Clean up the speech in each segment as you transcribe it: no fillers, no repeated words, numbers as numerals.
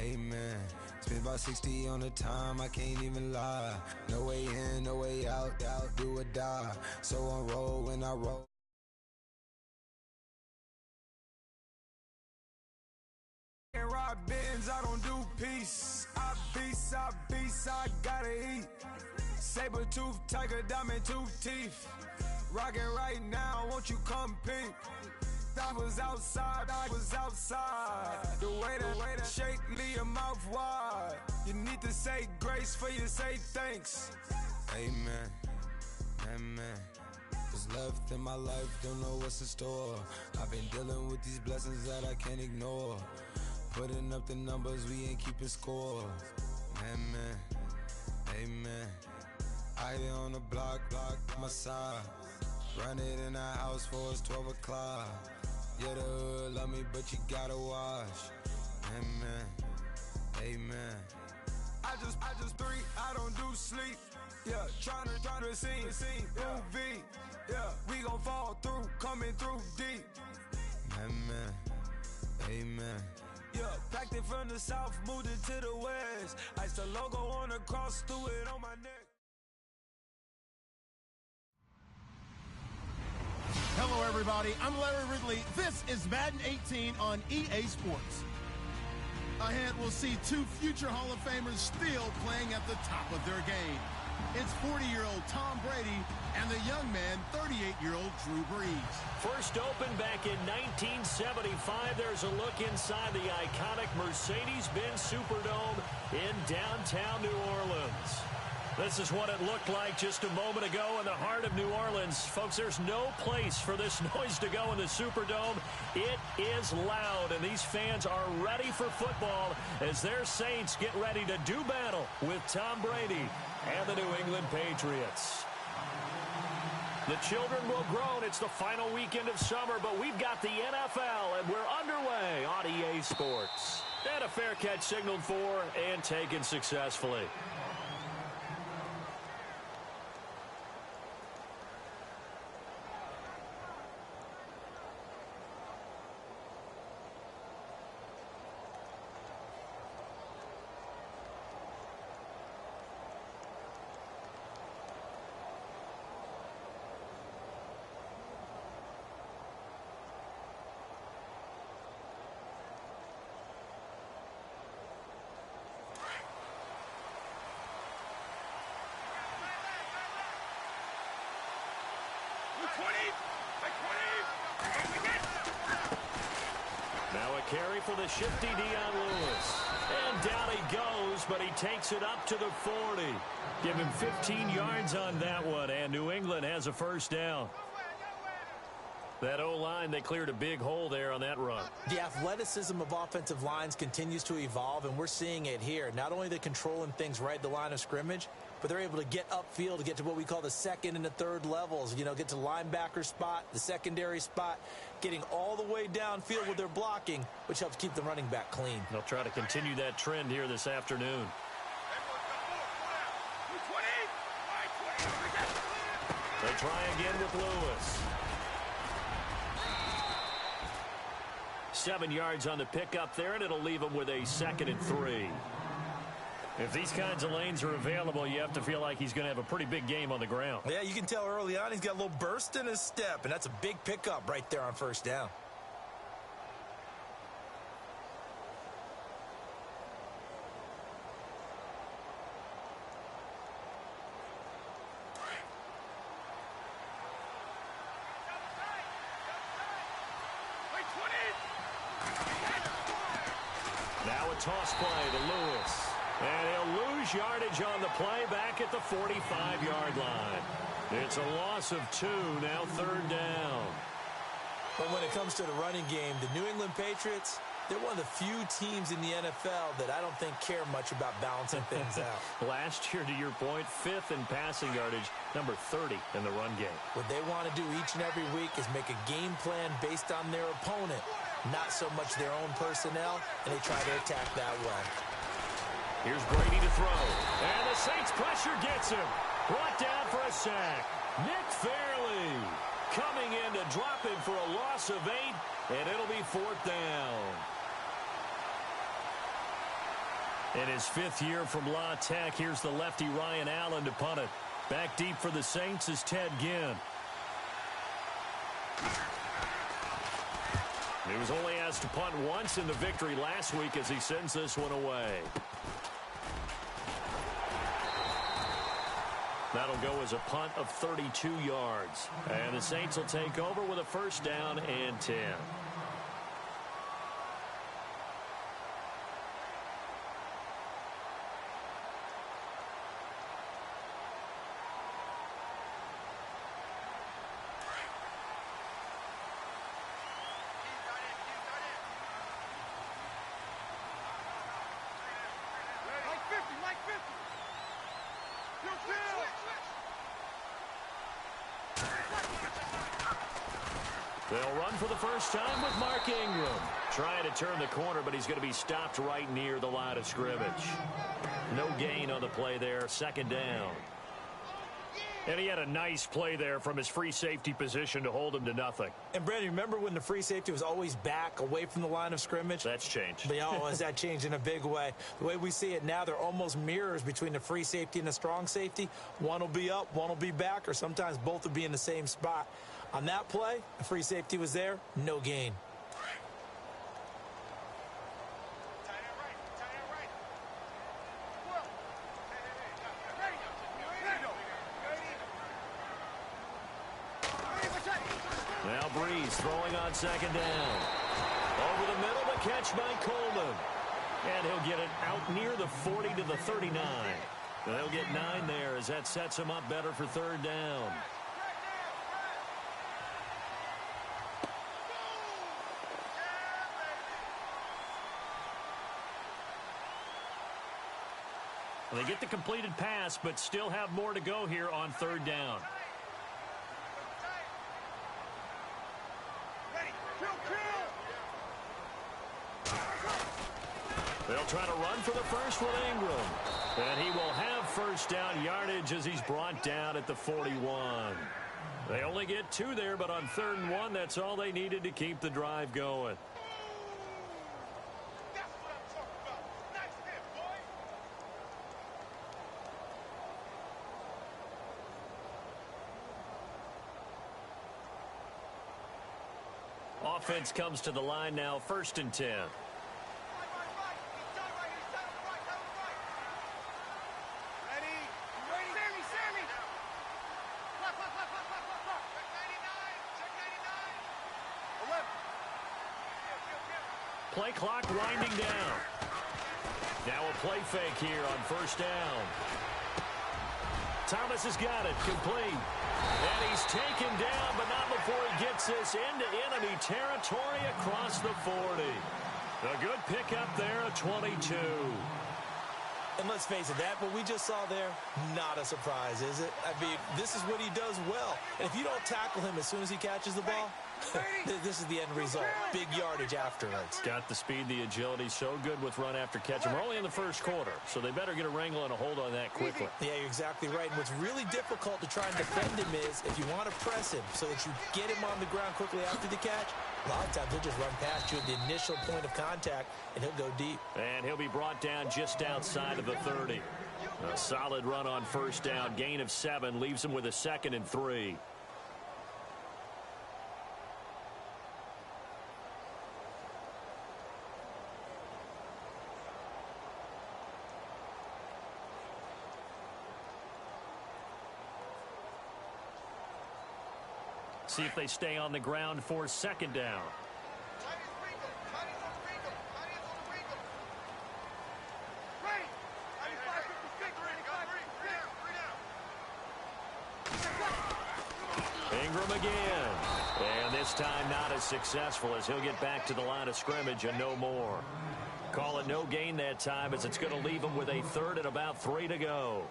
Amen. Spent about 60 on the time, I can't even lie. No way in, no way out, do or die. So on roll when I roll. Can't ride Benz, I don't do peace. I beast, I gotta eat. Saber tooth, tiger, diamond tooth teeth. Rockin' right now, won't you come peep? I was outside. The way to shake, leave your mouth wide. You need to say grace for you say thanks. Amen, amen. What's left in my life, don't know what's in store. I've been dealing with these blessings that I can't ignore. Putting up the numbers, we ain't keeping score. Amen, amen. I on the block, my side. Run it in the house for us 12 o'clock. Yeah, the hood love me, but you gotta wash. Amen, amen. I just three, I don't do sleep. Yeah, tryna see, UV. Yeah, we gon' fall through, coming through deep. Amen, amen. Yeah, packed it from the south, moved it to the west. Iced the logo on the cross, threw it on my neck. Hello, everybody. I'm Larry Ridley. This is Madden 18 on EA Sports. Ahead, we'll see two future Hall of Famers still playing at the top of their game. It's 40-year-old Tom Brady and the young man, 38-year-old Drew Brees. First opened back in 1975. There's a look inside the iconic Mercedes-Benz Superdome in downtown New Orleans. This is what it looked like just a moment ago in the heart of New Orleans. Folks, there's no place for this noise to go in the Superdome. It is loud, and these fans are ready for football as their Saints get ready to do battle with Tom Brady and the New England Patriots. The children will groan. It's the final weekend of summer, but we've got the NFL, and we're underway on EA Sports. And a fair catch signaled for and taken successfully. Now a carry for the shifty Dion Lewis. And down he goes, but he takes it up to the 40. Give him 15 yards on that one, and New England has a first down. That O-line, they cleared a big hole there on that run. The athleticism of offensive lines continues to evolve, and we're seeing it here. Not only are they controlling things right at the line of scrimmage, but they're able to get upfield to get to what we call the second and the third levels. You know, get to linebacker spot, the secondary spot, getting all the way downfield with their blocking, which helps keep the running back clean. They'll try to continue that trend here this afternoon. They try again with Lewis. 7 yards on the pickup there, and it'll leave him with a 2nd and 3. If these kinds of lanes are available, you have to feel like he's going to have a pretty big game on the ground. Yeah, you can tell early on he's got a little burst in his step, and that's a big pickup right there on first down. Now a toss play to Lewis. And he'll lose lose yardage on the play back at the 45-yard line. It's a loss of 2, now third down. But when it comes to the running game, the New England Patriots, they're one of the few teams in the NFL that I don't think care much about balancing things out. Last year, to your point, 5th in passing yardage, number 30 in the run game. What they want to do each and every week is make a game plan based on their opponent, not so much their own personnel, and they try to attack that way. Here's Brady to throw, and the Saints pressure gets him. Brought down for a sack. Nick Fairley coming in to drop him for a loss of 8, and it'll be 4th down. In his 5th year from La Tech, here's the lefty Ryan Allen to punt it. Back deep for the Saints is Ted Ginn. He was only asked to punt once in the victory last week as he sends this one away. That'll go as a punt of 32 yards. And the Saints will take over with a 1st down and 10. They'll run for the first time with Mark Ingram. Trying to turn the corner, but he's going to be stopped right near the line of scrimmage. No gain on the play there, 2nd down. And he had a nice play there from his free safety position to hold him to nothing. And, Brandon, remember when the free safety was always back away from the line of scrimmage? That's changed. But, has that changed in a big way? The way we see it now, they're almost mirrors between the free safety and the strong safety. One will be up, one will be back, or sometimes both will be in the same spot. On that play, the free safety was there, no gain. Now Breeze throwing on 2nd down. Over the middle, the catch by Coleman. And he'll get it out near the 40 to the 39. They'll get 9 there as that sets him up better for 3rd down. They get the completed pass, but still have more to go here on 3rd down. They'll try to run for the first with Ingram. And he will have 1st down yardage as he's brought down at the 41. They only get 2 there, but on 3rd and 1, that's all they needed to keep the drive going. Offense comes to the line now, 1st and 10. Play clock winding down. Now a play fake here on 1st down. Thomas has got it, complete. And he's taken down, but not before he gets this into enemy territory across the 40. A good pickup there, a 22. And let's face it, that what we just saw there, not a surprise, is it? I mean, this is what he does well. And if you don't tackle him as soon as he catches the ball, this is the end result. Big yardage afterwards. Got the speed, the agility, so good with run after catch. And we're only in the 1st quarter, so they better get a wrangle and a hold on that quickly. Yeah, you're exactly right. And what's really difficult to try and defend him is if you want to press him so that you get him on the ground quickly after the catch, a lot of times he'll just run past you at the initial point of contact, and he'll go deep. And he'll be brought down just outside of the 30. A solid run on 1st down. Gain of 7 leaves him with a 2nd and 3. See if they stay on the ground for 2nd down. Ingram again. And this time not as successful as he'll get back to the line of scrimmage and no more. Call it no gain that time as it's going to leave him with a third and about 3 to go.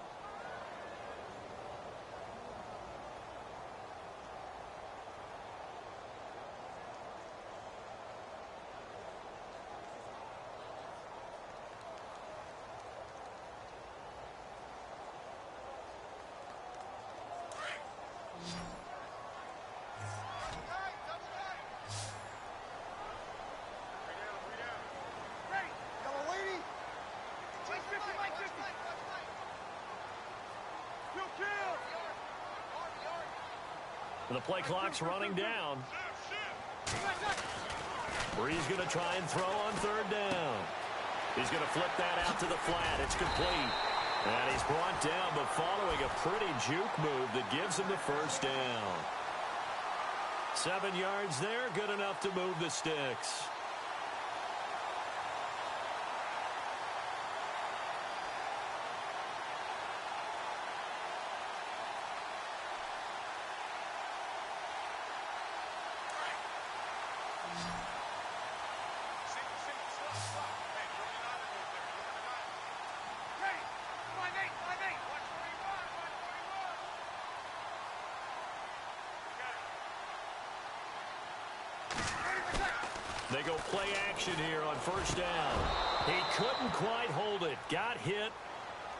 The play clock's running down. Bree's going to try and throw on third down. He's going to flip that out to the flat. It's complete. And he's brought down, but following a pretty juke move that gives him the first down. 7 yards there, good enough to move the sticks. They go play action here on first down. He couldn't quite hold it. Got hit.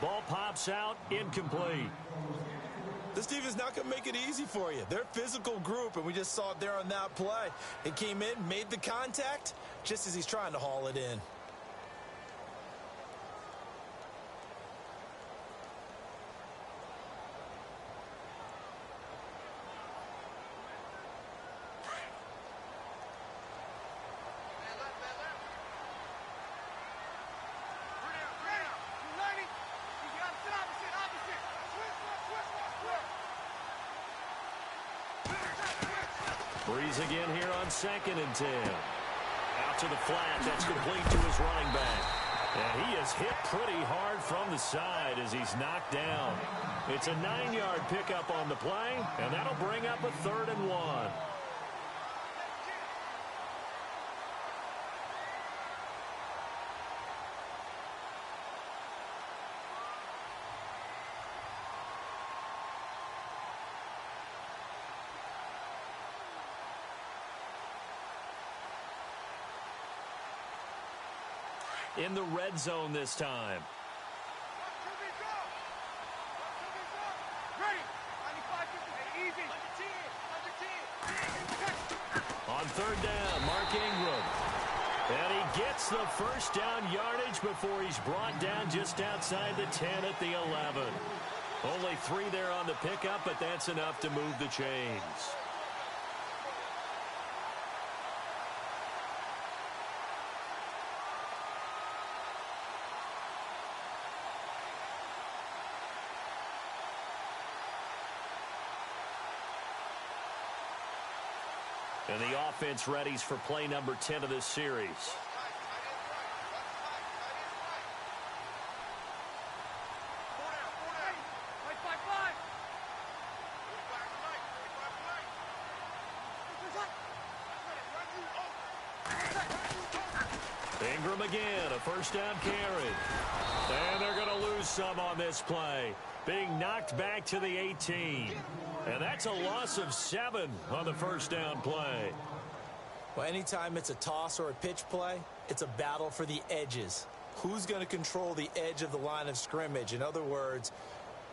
Ball pops out. Incomplete. This defense not going to make it easy for you. They're a physical group, and we just saw it there on that play. It came in, made the contact, just as he's trying to haul it in. Breeze again here on 2nd and 10. Out to the flat. That's complete to his running back. And he is hit pretty hard from the side as he's knocked down. It's a 9-yard pickup on the play, and that'll bring up a 3rd and 1. In the red zone this time. On 3rd down, Mark Ingram. And he gets the first down yardage before he's brought down just outside the 10 at the 11. Only 3 there on the pickup, but that's enough to move the chains. And the offense readies for play number 10 of this series. Ingram again, a first down carry. And they're going to lose some on this play. Being knocked back to the 18. And that's a loss of 7 on the first down play. Well, anytime it's a toss or a pitch play, it's a battle for the edges. Who's going to control the edge of the line of scrimmage? In other words,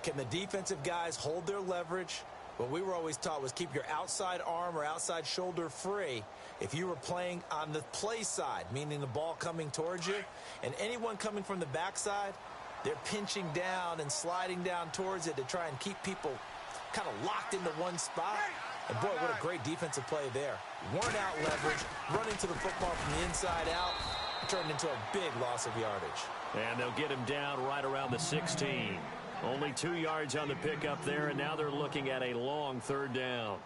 can the defensive guys hold their leverage? What we were always taught was keep your outside arm or outside shoulder free if you were playing on the play side, meaning the ball coming towards you. And anyone coming from the backside, they're pinching down and sliding down towards it to try and keep people kind of locked into one spot. And boy, what a great defensive play there. Worn out leverage, running to the football from the inside out, turned into a big loss of yardage. And they'll get him down right around the 16. Only 2 yards on the pickup there, and now they're looking at a long 3rd down.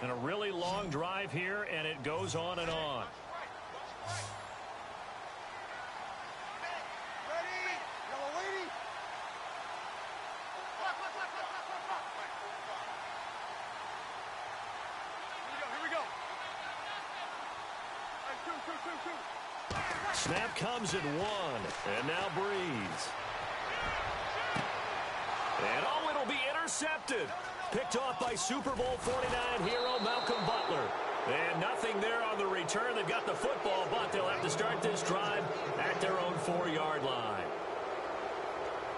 And a really long drive here, and it goes on and on. Snap comes at 1, and now Breeze. And oh, it'll be intercepted. Picked off by Super Bowl 49 hero Malcolm Butler. And nothing there on the return. They've got the football, but they'll have to start this drive at their own 4-yard line.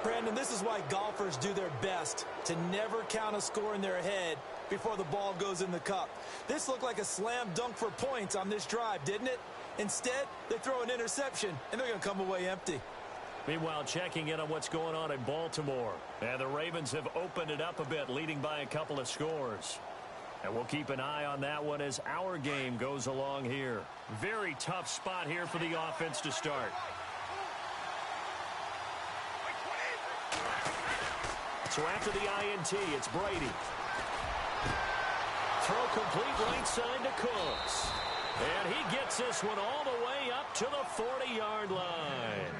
Brandon, this is why golfers do their best to never count a score in their head before the ball goes in the cup. This looked like a slam dunk for points on this drive, didn't it? Instead, they throw an interception, and they're going to come away empty. Meanwhile, checking in on what's going on in Baltimore. And the Ravens have opened it up a bit, leading by a couple of scores. And we'll keep an eye on that one as our game goes along here. Very tough spot here for the offense to start. So after the INT, it's Brady. Throw complete right side to Cooks. And he gets this one all the way up to the 40-yard line.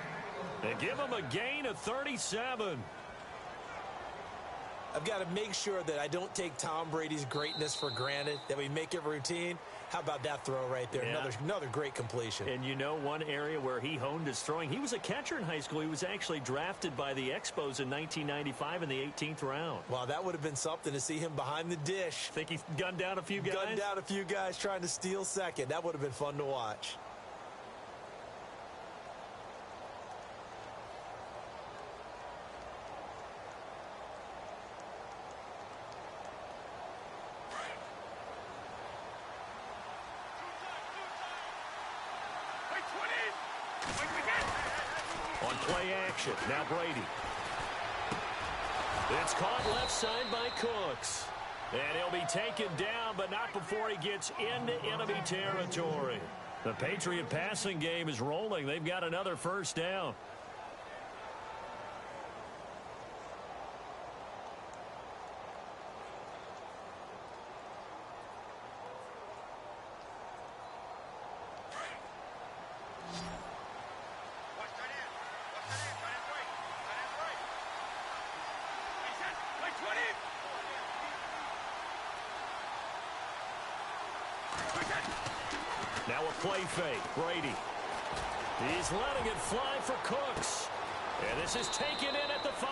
They give him a gain of 37. I've got to make sure that I don't take Tom Brady's greatness for granted, that we make it routine. How about that throw right there? Yeah. Another great completion. And you know one area where he honed his throwing? He was a catcher in high school. He was actually drafted by the Expos in 1995 in the 18th round. Wow, that would have been something to see him behind the dish. Think he gunned down a few guys? Gunned down a few guys trying to steal second. That would have been fun to watch. On play action, now Brady. It's caught left side by Cooks. And he'll be taken down, but not before he gets into enemy territory. The Patriot passing game is rolling. They've got another first down. Now a play fake. Brady. He's letting it fly for Cooks. And this is taken in at the 5.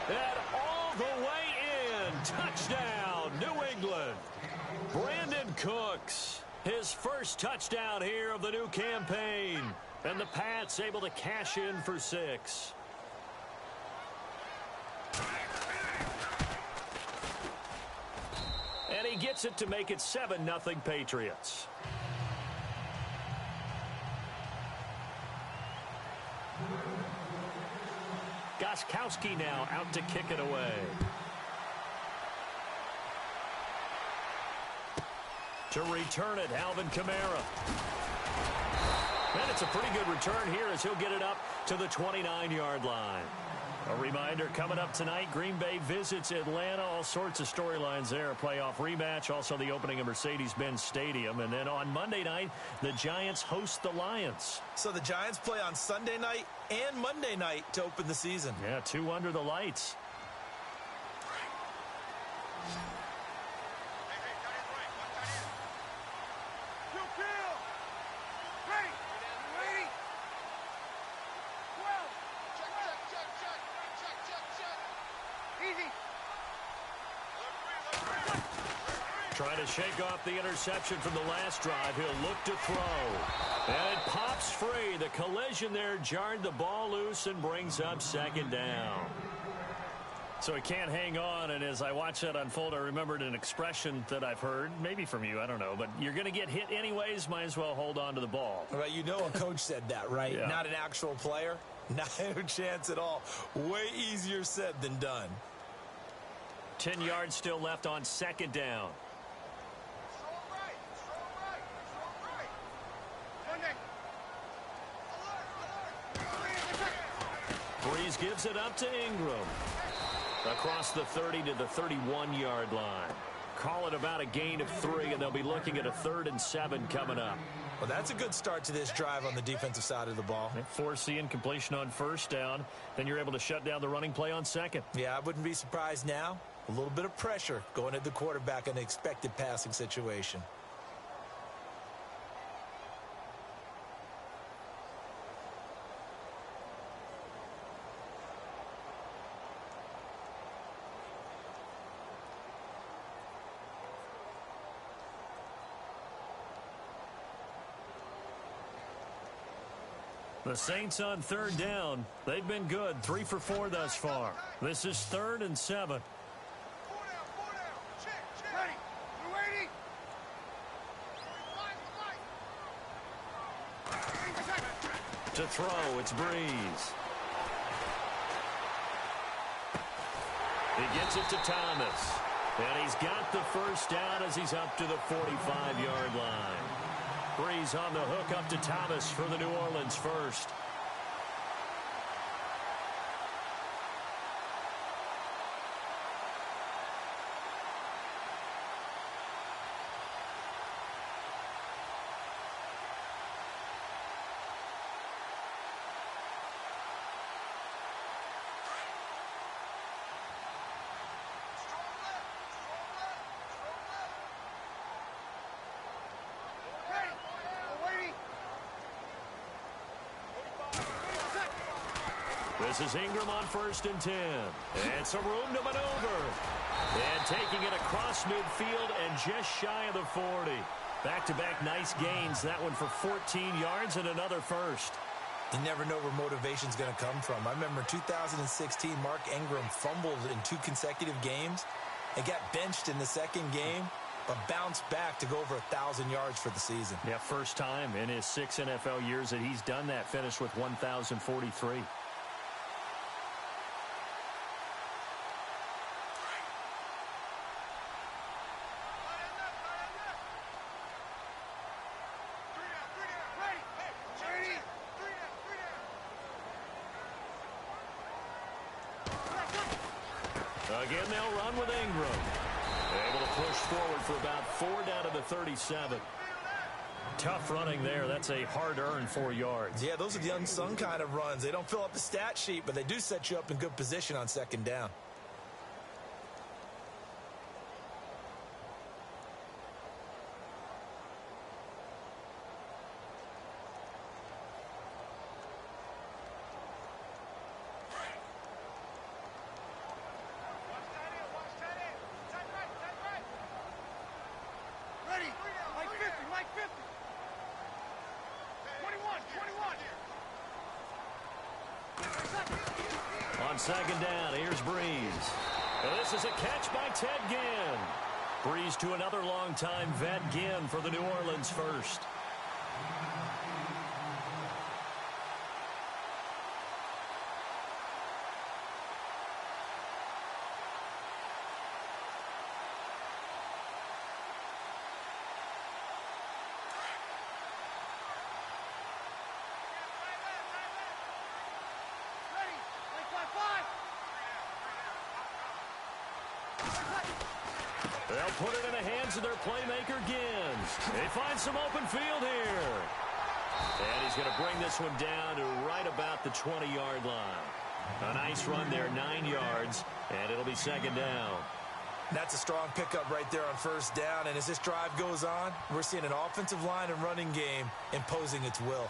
And all the way in. Touchdown, New England. Brandon Cooks. His first touchdown here of the new campaign. And the Pats able to cash in for 6. And he gets it to make it 7-0 Patriots. Gostkowski now out to kick it away. To return it, Alvin Kamara. And it's a pretty good return here as he'll get it up to the 29-yard line. A reminder, coming up tonight, Green Bay visits Atlanta. All sorts of storylines there. A playoff rematch, also the opening of Mercedes-Benz Stadium. And then on Monday night, the Giants host the Lions. So the Giants play on Sunday night and Monday night to open the season. Yeah, 2 under the lights. Trying to shake off the interception from the last drive. He'll look to throw. And it pops free. The collision there jarred the ball loose and brings up 2nd down. So he can't hang on, and as I watch that unfold, I remembered an expression that I've heard, maybe from you, I don't know, but you're going to get hit anyways, might as well hold on to the ball. Well, you know a coach said that, right? Yeah. Not an actual player. Not a chance at all. Way easier said than done. 10 yards still left on 2nd down. Breeze gives it up to Ingram. Across the 30 to the 31-yard line. call it about a gain of 3, and they'll be looking at a 3rd and 7 coming up. Well, that's a good start to this drive on the defensive side of the ball. Force the incompletion on 1st down. Then you're able to shut down the running play on 2nd. Yeah, I wouldn't be surprised now. A little bit of pressure going at the quarterback in an expected passing situation. The Saints on 3rd down. They've been good. 3 for 4 thus far. This is 3rd and 7. Ready. We're waiting. To throw, it's Breeze. He gets it to Thomas. And he's got the 1st down as he's up to the 45-yard line. Breeze on the hook up to Thomas for the New Orleans 1st. This is Ingram on 1st and 10. And some room to maneuver. And taking it across midfield and just shy of the 40. Back-to-back nice gains. That one for 14 yards and another 1st. You never know where motivation's going to come from. I remember 2016, Mark Ingram fumbled in 2 consecutive games and got benched in the 2nd game, but bounced back to go over 1,000 yards for the season. Yeah, first time in his 6 NFL years that he's done that. Finished with 1,043. Again, they'll run with Ingram. Able to push forward for about 4 down to the 37. Tough running there. That's a hard-earned 4 yards. Yeah, those are the unsung kind of runs. They don't fill up the stat sheet, but they do set you up in good position on 2nd down. On 2nd down, here's Breeze. And this is a catch by Ted Ginn. Breeze to another longtime vet, Ginn, for the New Orleans 1st. They'll put it in the hands of their playmaker, Gins. They find some open field here. And he's going to bring this one down to right about the 20-yard line. A nice run there, 9 yards, and it'll be 2nd down. That's a strong pickup right there on 1st down, and as this drive goes on, we're seeing an offensive line and running game imposing its will.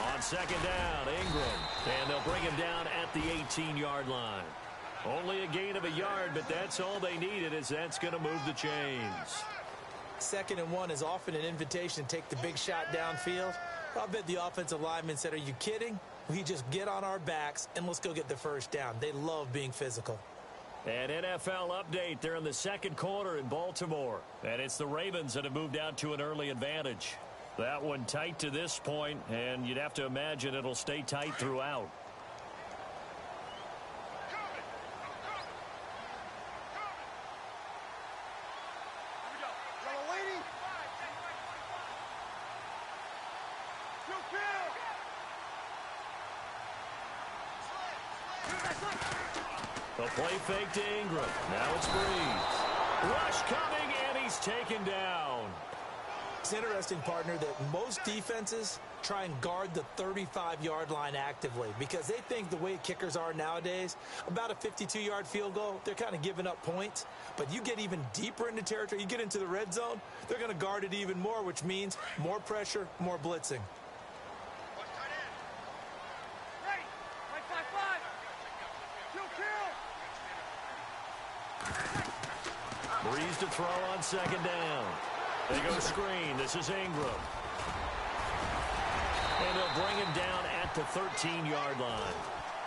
On 2nd down, Ingram. And they'll bring him down at the 18-yard line. Only a gain of a yard, but that's all they needed, as that's going to move the chains. 2nd and 1 is often an invitation to take the big shot downfield. I bet the offensive lineman said, "Are you kidding? We just get on our backs and let's go get the 1st down." They love being physical. An NFL update. They're in the 2nd quarter in Baltimore. And it's the Ravens that have moved out to an early advantage. That one tight to this point, and you'd have to imagine it'll stay tight throughout. The play fake to Ingram. Now it's Breeze. Rush coming, and he's taken down. It's interesting, partner, that most defenses try and guard the 35-yard line actively because they think the way kickers are nowadays, about a 52-yard field goal, they're kind of giving up points. But you get even deeper into territory, you get into the red zone, they're going to guard it even more, which means more pressure, more blitzing. Breeze to throw on second down. They go screen. This is Ingram. And they'll bring him down at the 13-yard line.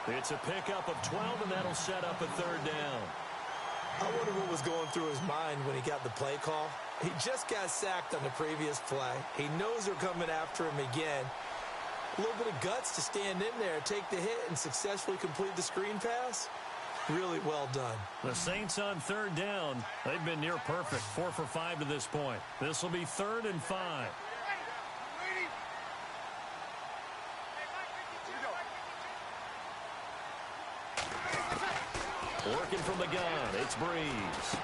It's a pickup of 12, and that'll set up a third down. I wonder what was going through his mind when he got the play call. He just got sacked on the previous play. He knows they're coming after him again. A little bit of guts to stand in there, take the hit, and successfully complete the screen pass. Really well done. The Saints on third down. They've been near perfect. 4 for 5 to this point. This will be 3rd and 5. Working from the gun. It's Breeze.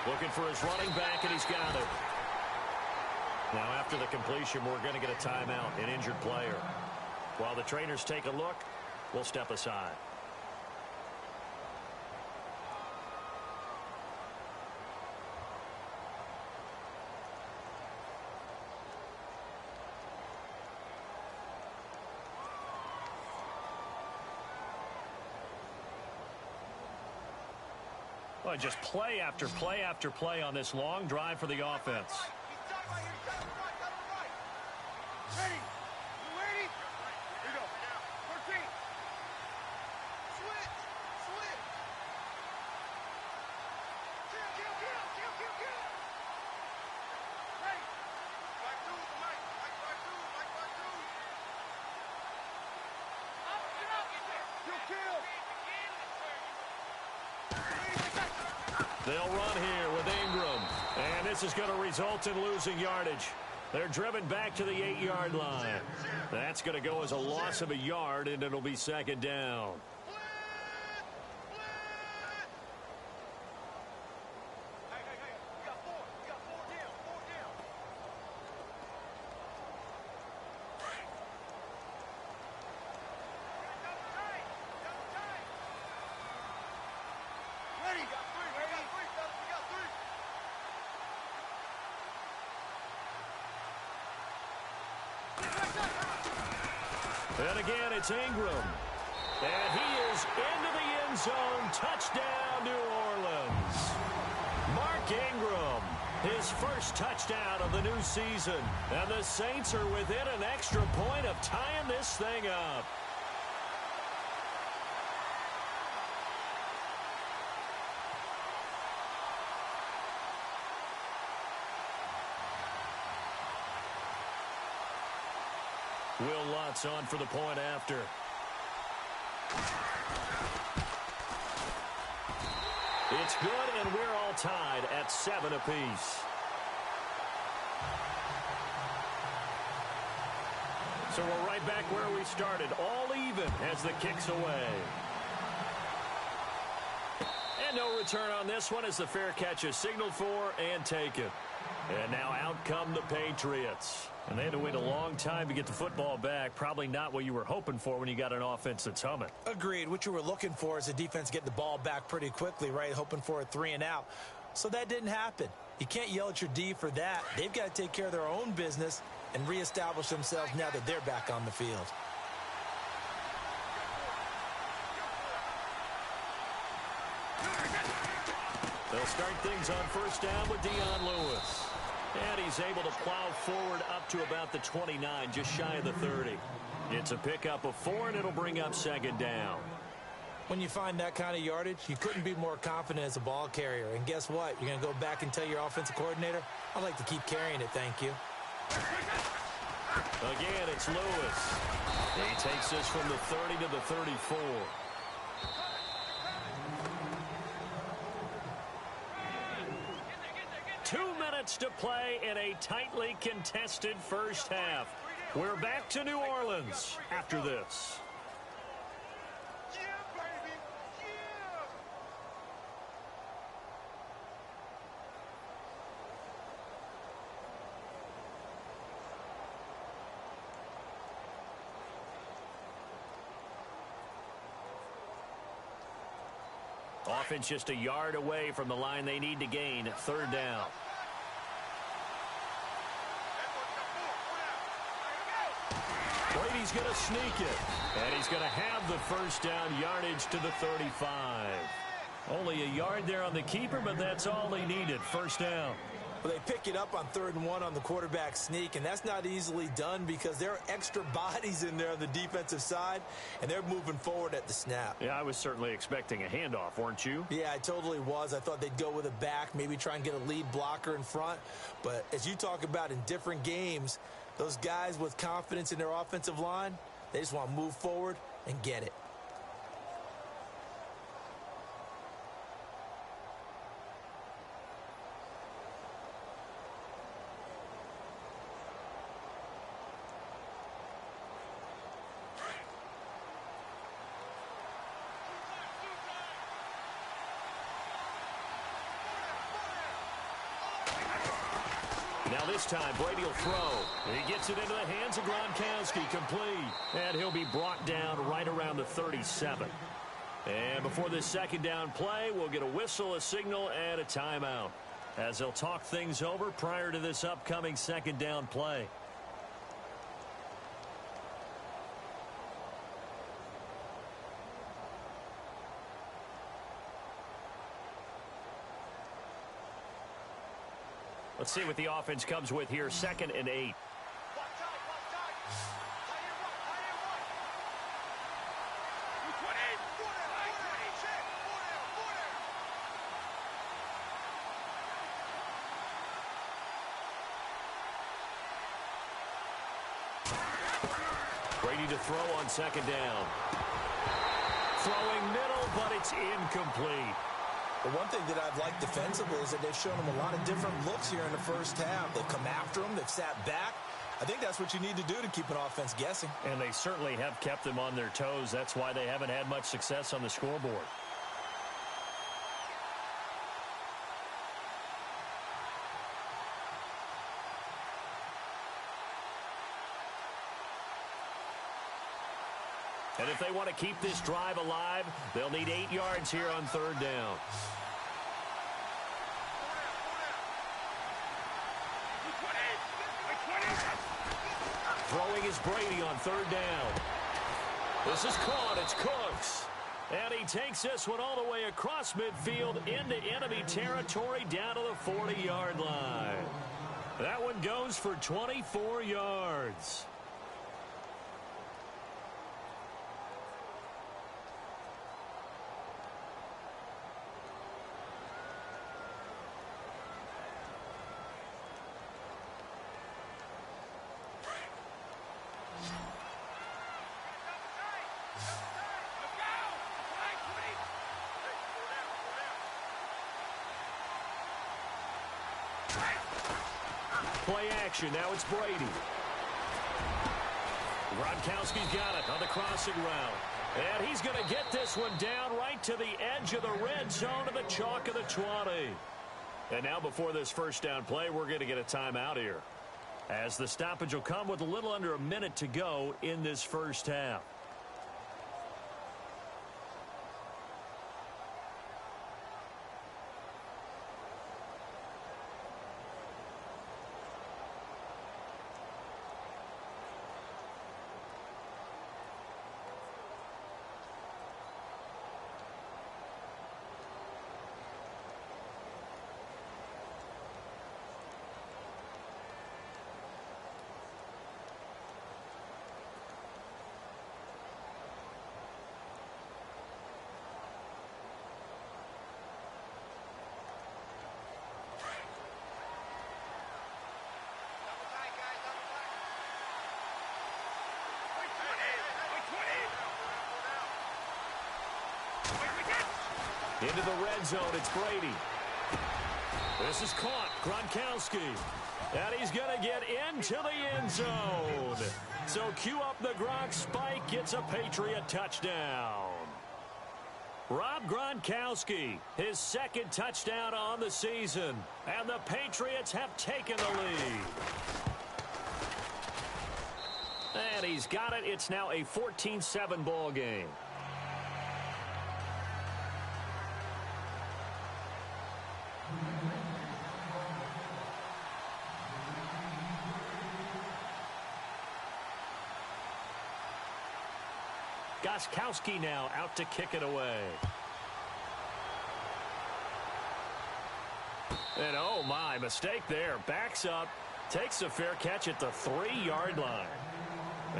Looking for his running back, and he's got it. Now, after the completion, we're going to get a timeout, an injured player. While the trainers take a look, we'll step aside. Well, just play after play after play on this long drive for the offense. They'll run here with Ingram. And this is going to result in losing yardage. They're driven back to the 8-yard line. That's going to go as a loss of a yard, and it'll be second down. And again, it's Ingram. And he is into the end zone. Touchdown, New Orleans. Mark Ingram, his first touchdown of the new season. And the Saints are within an extra point of tying this thing up. Will Lutz on for the point after. It's good, and we're all tied at 7 apiece. So we're right back where we started, all even as the kick's away. And no return on this one as the fair catch is signaled for and taken. And now out come the Patriots. And they had to wait a long time to get the football back. Probably not what you were hoping for when you got an offense that's humming. Agreed. What you were looking for is the defense getting the ball back pretty quickly, right? Hoping for a 3 and out. So that didn't happen. You can't yell at your D for that. They've got to take care of their own business and reestablish themselves now that they're back on the field. They'll start things on first down with Dion Lewis. And he's able to plow forward up to about the 29, just shy of the 30. It's a pickup of 4, and it'll bring up second down. When you find that kind of yardage, you couldn't be more confident as a ball carrier. And guess what? You're going to go back and tell your offensive coordinator, I'd like to keep carrying it, thank you. Again, it's Lewis. He takes this from the 30 to the 34. To play in a tightly contested first half. We're back to New Orleans after this. Yeah, baby. Yeah. offense just a yard away from the line they need to gain. Third down. Brady's going to sneak it. And he's going to have the first down yardage to the 35. Only a yard there on the keeper, but that's all he needed. First down. Well, they pick it up on 3rd and 1 on the quarterback sneak, and that's not easily done because there are extra bodies in there on the defensive side, and they're moving forward at the snap. Yeah, I was certainly expecting a handoff, weren't you? Yeah, I totally was. I thought they'd go with a back, maybe try and get a lead blocker in front. But as you talk about in different games, those guys with confidence in their offensive line, they just want to move forward and get it. Now this time, Brady will throw. He gets it into the hands of Gronkowski, complete. And he'll be brought down right around the 37. And before this second down play, we'll get a whistle, a signal, and a timeout, as they'll talk things over prior to this upcoming second down play. Let's see what the offense comes with here. 2nd and 8. Brady to throw on 2nd down. Throwing middle, but it's incomplete. The one thing that I've liked defensively is that they've shown them a lot of different looks here in the first half. They've come after them. They've sat back. I think that's what you need to do to keep an offense guessing. And they certainly have kept them on their toes. That's why they haven't had much success on the scoreboard. And if they want to keep this drive alive, they'll need 8 yards here on 3rd down. Throwing is Brady on 3rd down. This is caught. It's Cooks. And he takes this one all the way across midfield into enemy territory down to the 40-yard line. That one goes for 24 yards. Play action. Now it's Brady. Gronkowski's got it on the crossing route. And he's going to get this one down right to the edge of the red zone of the chalk of the 20. And now before this first down play, we're going to get a timeout here, as the stoppage will come with a little under a minute to go in this first half. Into the red zone, it's Brady. This is caught, Gronkowski. And he's going to get into the end zone. So cue up the Gronk spike, gets a Patriot touchdown. Rob Gronkowski, his 2nd touchdown on the season. And the Patriots have taken the lead. And he's got it. It's now a 14-7 ball game. Gostkowski now out to kick it away. And oh my, mistake there. Backs up, takes a fair catch at the 3-yard line.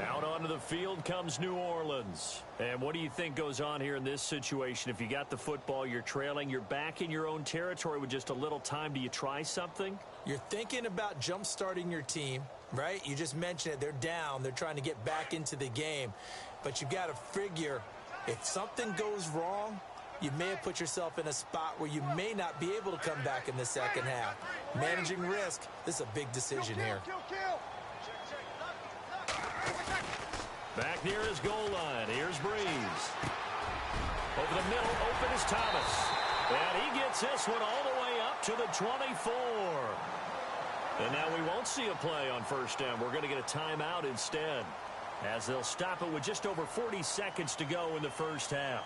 Out onto the field comes New Orleans. And what do you think goes on here in this situation? If you got the football, you're trailing, you're back in your own territory with just a little time. Do you try something? You're thinking about jump-starting your team, right? You just mentioned it. They're down. They're trying to get back into the game. But you've got to figure if something goes wrong, you may have put yourself in a spot where you may not be able to come back in the second half. Managing risk, this is a big decision here. Back near his goal line. Here's Breeze. Over the middle, open is Thomas. And he gets this one all the way up to the 24. And now we won't see a play on first down. We're going to get a timeout instead, as they'll stop it with just over 40 seconds to go in the first half.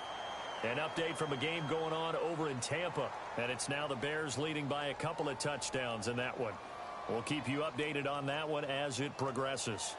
An update from a game going on over in Tampa. And it's now the Bears leading by a couple of touchdowns in that one. We'll keep you updated on that one as it progresses.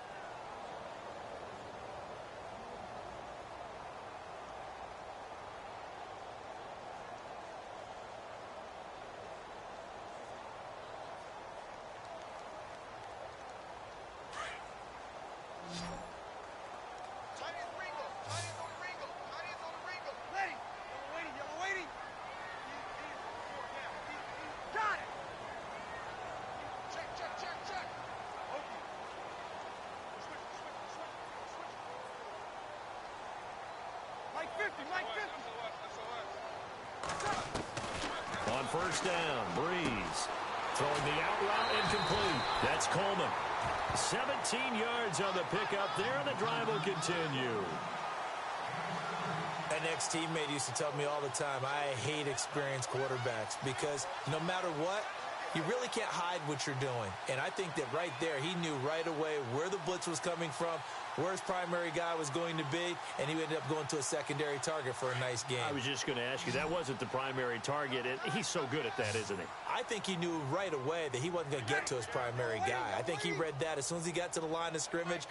On first down, Breeze. Throwing the out route incomplete. That's Coleman. 17 yards on the pickup there, and the drive will continue. An ex-teammate used to tell me all the time, I hate experienced quarterbacks because no matter what, you really can't hide what you're doing. And I think that right there, he knew right away where the blitz was coming from, where his primary guy was going to be, and he ended up going to a secondary target for a nice game. I was just going to ask you, that wasn't the primary target. He's so good at that, isn't he? I think he knew right away that he wasn't going to get to his primary guy. I think he read that as soon as he got to the line of scrimmage,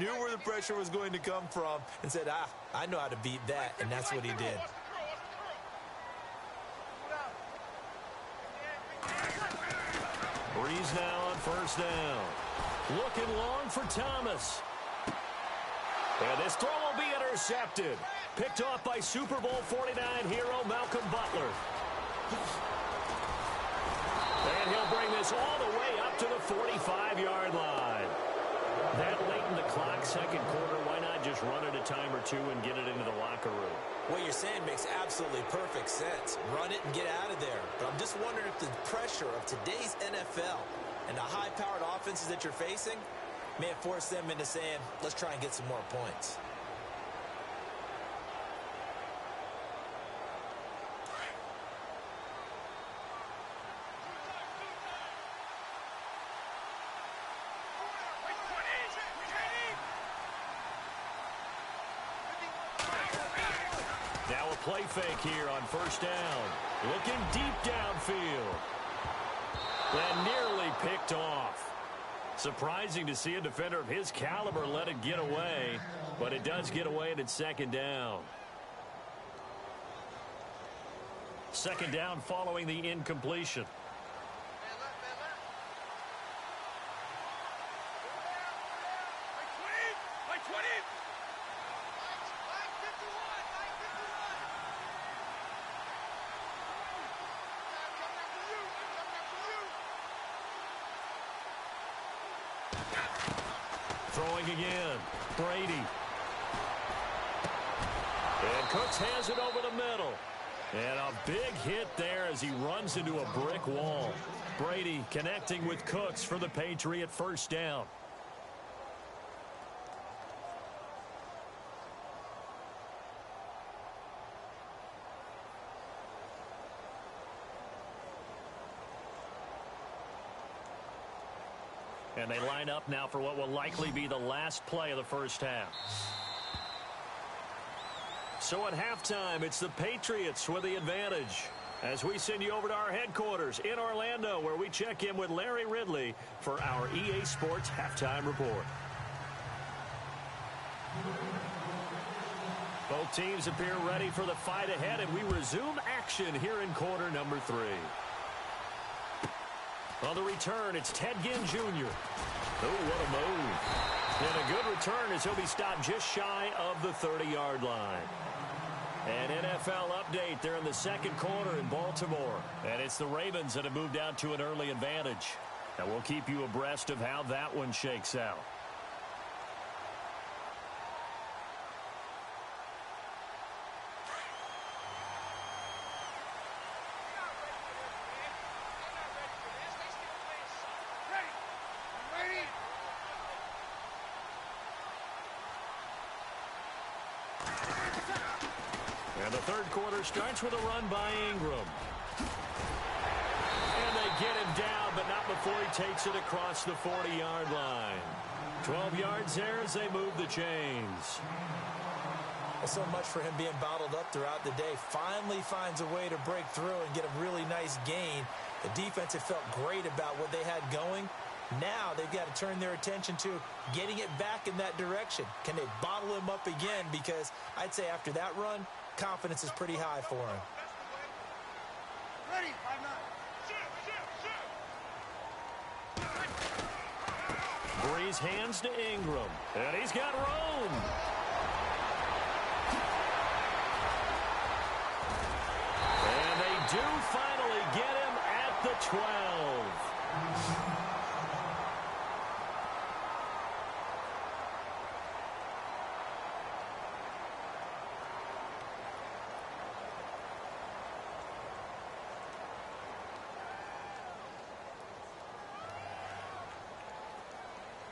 knew where the pressure was going to come from, and said, I know how to beat that, and that's what he did. Breeze now on first down. Looking long for Thomas. And this throw will be intercepted. Picked off by Super Bowl 49 hero Malcolm Butler. And he'll bring this all the way up to the 45-yard line. That late in the clock, second quarter, why not just run it a time or two and get it into the locker room? What you're saying makes absolutely perfect sense. Run it and get out of there. But I'm just wondering if the pressure of today's NFL and the high-powered offenses that you're facing may have forced them into saying, let's try and get some more points. Now a play fake here on first down. Looking deep downfield. And nearly picked off. Surprising to see a defender of his caliber let it get away, but it does get away and it's second down. Second down following the incompletion. Throwing again, Brady. And Cooks has it over the middle. And a big hit there as he runs into a brick wall. Brady connecting with Cooks for the Patriot first down. And they line up now for what will likely be the last play of the first half. So at halftime, it's the Patriots with the advantage. As we send you over to our headquarters in Orlando, where we check in with Larry Ridley for our EA Sports Halftime Report. Both teams appear ready for the fight ahead, and we resume action here in quarter number 3. On the return, it's Ted Ginn Jr. Oh, what a move. And a good return as he'll be stopped just shy of the 30-yard line. An NFL update there in the second quarter in Baltimore. And it's the Ravens that have moved out to an early advantage. And we'll keep you abreast of how that one shakes out. And the third quarter starts with a run by Ingram. And they get him down, but not before he takes it across the 40-yard line. 12 yards there as they move the chains. Well, so much for him being bottled up throughout the day. Finally finds a way to break through and get a really nice gain. The defense had felt great about what they had going. Now they've got to turn their attention to getting it back in that direction. Can they bottle him up again? Because I'd say after that run, confidence is pretty high for him. Ready, 5-9. Breeze hands to Ingram. And he's got room. And they do finally get him at the 12.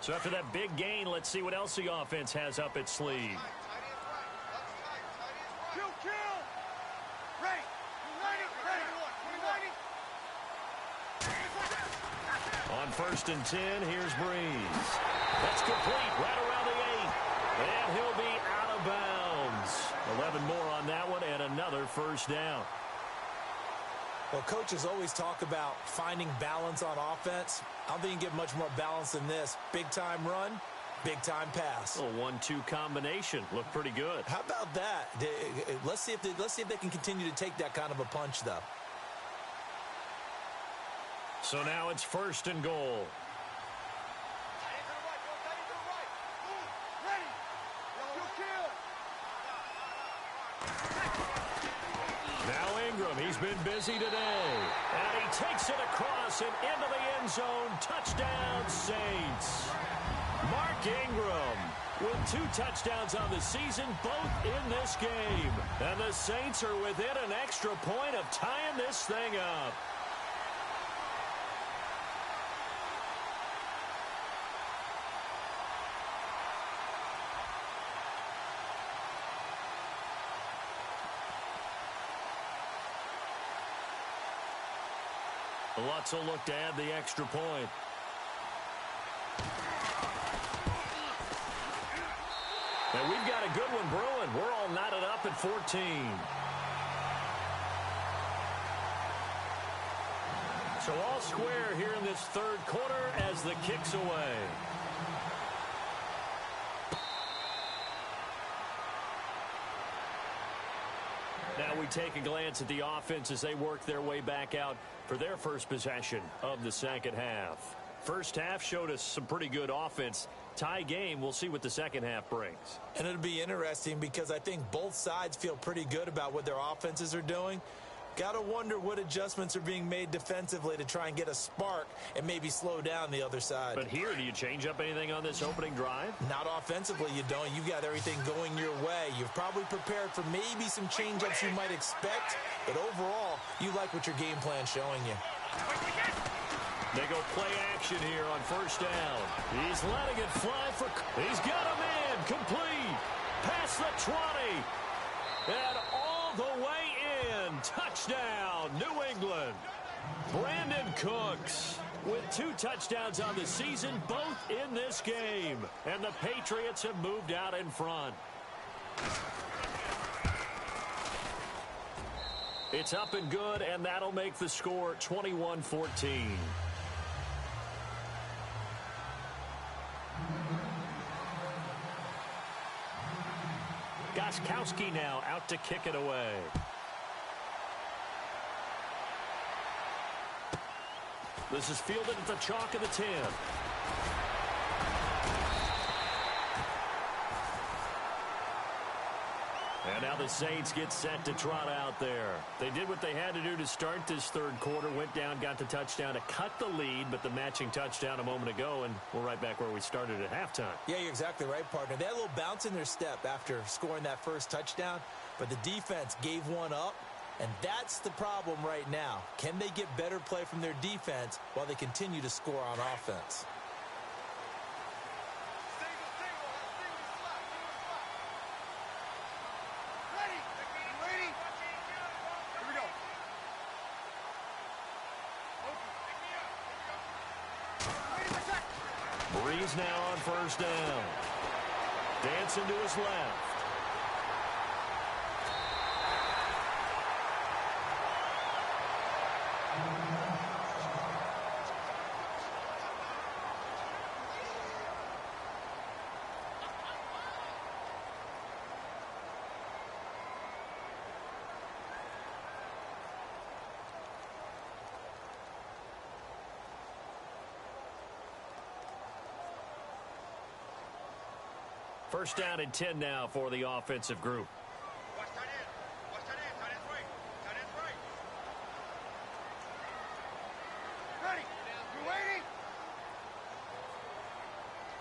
So after that big gain, let's see what else the offense has up its sleeve. Kill. Ready. 90. On 1st and 10, here's Breeze. That's complete right around the 8. And he'll be out of bounds. 11 more on that one and another first down. Well, coaches always talk about finding balance on offense. I don't think you can get much more balance than this. Big-time run, big-time pass. A 1-2 combination. Looked pretty good. How about that? Let's see if they can continue to take that kind of a punch, though. So now it's 1st and goal. Now Ingram, he's been busy today. And he takes it across and into the end zone. Touchdown, Saints. Mark Ingram with 2 touchdowns on the season, both in this game. And the Saints are within an extra point of tying this thing up. Lutz will look to add the extra point. And we've got a good one brewing. We're all knotted up at 14. So all square here in this third quarter as the kick's away. Now we take a glance at the offense as they work their way back out for their first possession of the second half. First half showed us some pretty good offense. Tie game, we'll see what the second half brings. And it'll be interesting because I think both sides feel pretty good about what their offenses are doing. Got to wonder what adjustments are being made defensively to try and get a spark and maybe slow down the other side. But here, do you change up anything on this opening drive? Not offensively, you don't. You've got everything going your way. You've probably prepared for maybe some change-ups you might expect, but overall, you like what your game plan's showing you. They go play action here on first down. He's letting it fly for... He's got a man complete. Past the 20. And all the way in. Touchdown, New England. Brandon Cooks with 2 touchdowns on the season, both in this game. And the Patriots have moved out in front. It's up and good, and that'll make the score 21-14. Gostkowski now out to kick it away. This is fielded at the chalk of the 10. And now the Saints get set to trot out there. They did what they had to do to start this third quarter. Went down, got the touchdown to cut the lead, but the matching touchdown a moment ago, and we're right back where we started at halftime. Yeah, you're exactly right, partner. They had a little bounce in their step after scoring that first touchdown, but the defense gave one up, and that's the problem right now. Can they get better play from their defense while they continue to score on offense? Breeze now on first down. Dancing to his left. First down and 10 now for the offensive group. Watch tight end. Watch tight end. Tight end's right. Tight end's right. Ready. You waiting?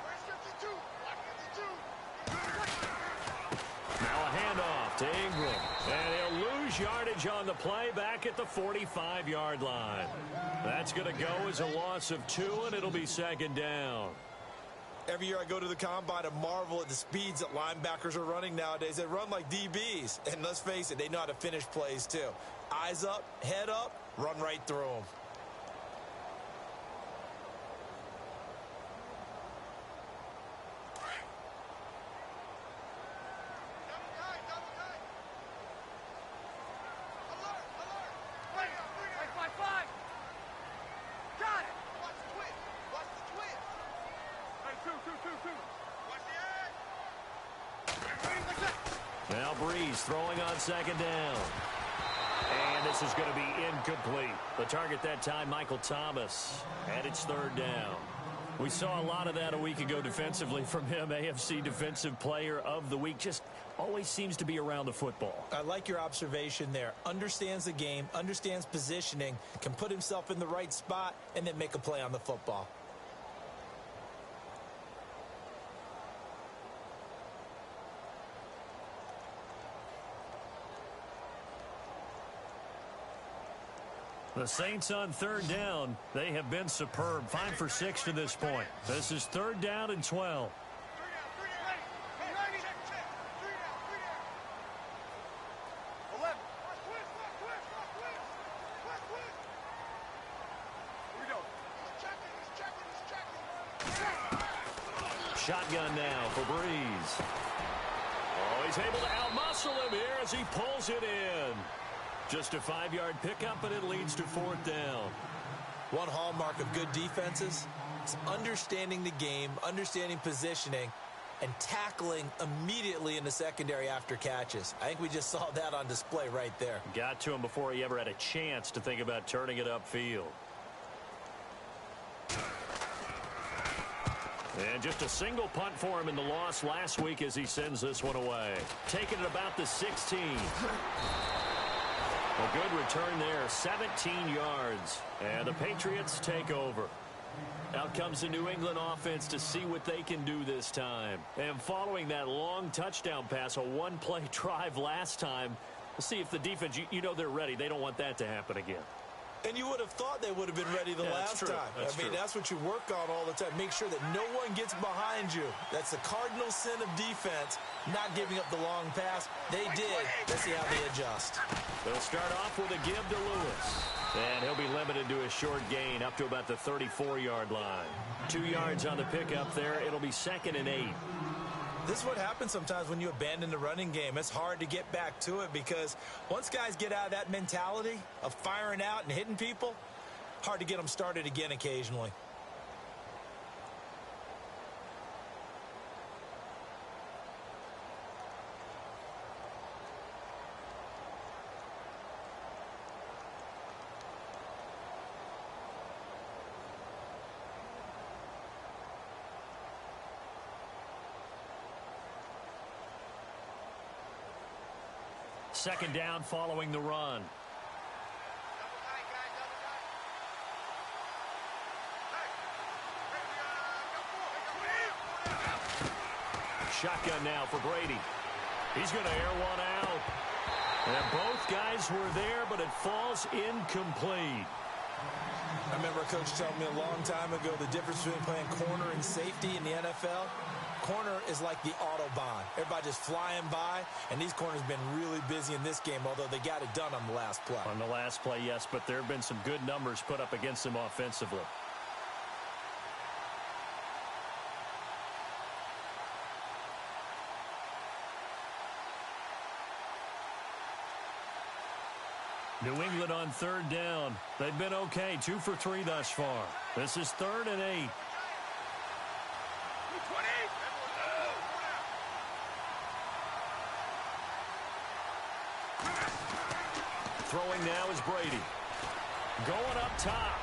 Where's 52? Watch 52. Now a handoff to Ingram. And he'll lose yardage on the play back at the 45-yard line. That's going to go as a loss of 2, and it'll be second down. Every year I go to the combine and marvel at the speeds that linebackers are running nowadays. They run like DBs. And let's face it, they know how to finish plays too. Eyes up, head up, run right through them. Now Breeze throwing on second down. And this is going to be incomplete. The target that time, Michael Thomas. And it's third down. We saw a lot of that a week ago defensively from him. AFC Defensive Player of the Week. Just always seems to be around the football. I like your observation there. Understands the game, understands positioning, can put himself in the right spot, and then make a play on the football. The Saints on third down. They have been superb. 5 for 6 to this point. This is third down and 12. Shotgun now for Breeze. Oh, he's able to outmuscle him here as he pulls it in. Just a 5-yard pickup, and it leads to fourth down. One hallmark of good defenses is understanding the game, understanding positioning, and tackling immediately in the secondary after catches. I think we just saw that on display right there. Got to him before he ever had a chance to think about turning it upfield. And just a single punt for him in the loss last week as he sends this one away. Taking it about the 16. A good return there, 17 yards. And the Patriots take over. Out comes the New England offense to see what they can do this time. And following that long touchdown pass, a one-play drive last time, let's see if the defense, you know they're ready. They don't want that to happen again. And you would have thought they would have been ready the last time. I mean, that's what you work on all the time. Make sure that no one gets behind you. That's the cardinal sin of defense, not giving up the long pass. They did. Let's see how they adjust. They'll start off with a give to Lewis. And he'll be limited to a short gain up to about the 34-yard line. 2 yards on the pickup there. It'll be 2nd and 8. This is what happens sometimes when you abandon the running game. It's hard to get back to it because once guys get out of that mentality of firing out and hitting people, hard to get them started again occasionally. second down following the run. Shotgun now for Brady. He's going to air one out. And both guys were there, but it falls incomplete. I remember a coach telling me a long time ago the difference between playing corner and safety in the NFL. Corner is like the Autobahn. Everybody just flying by, and these corners have been really busy in this game, although they got it done on the last play. On the last play, yes, but there have been some good numbers put up against them offensively. New England on third down. They've been okay, 2 for 3 thus far. This is 3rd and 8. Throwing now is Brady. Going up top.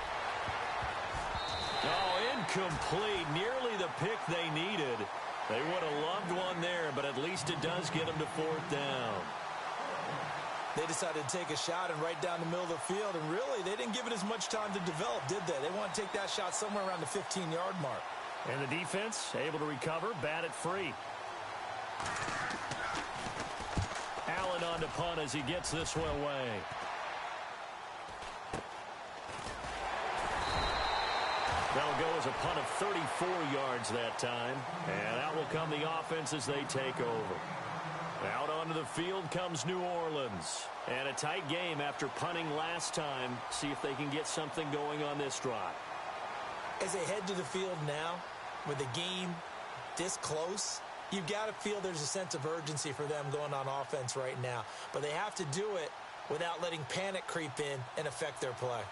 Oh, incomplete. Nearly the pick they needed. They would have loved one there, but at least it does get them to 4th down. They decided to take a shot and right down the middle of the field, and really, they didn't give it as much time to develop, did they? They want to take that shot somewhere around the 15-yard mark. And the defense able to recover, bat it free. Allen on to punt as he gets this one away. That'll go as a punt of 34 yards that time. And out will come the offense as they take over. Out onto the field comes New Orleans. And a tight game after punting last time. See if they can get something going on this drive. As they head to the field now, with the game this close, you've got to feel there's a sense of urgency for them going on offense right now. But they have to do it without letting panic creep in and affect their play.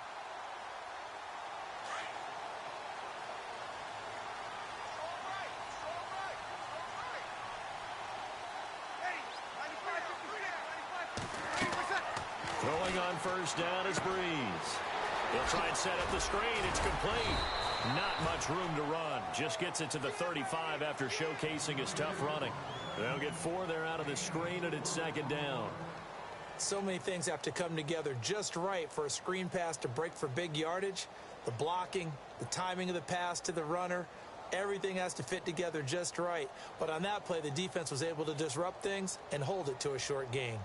Throwing on first down is Breeze. He'll try and set up the screen. It's complete. Not much room to run. Just gets it to the 35 after showcasing his tough running. They'll get 4 there out of the screen, and it's 2nd down. So many things have to come together just right for a screen pass to break for big yardage. The blocking, the timing of the pass to the runner, everything has to fit together just right. But on that play, the defense was able to disrupt things and hold it to a short gain.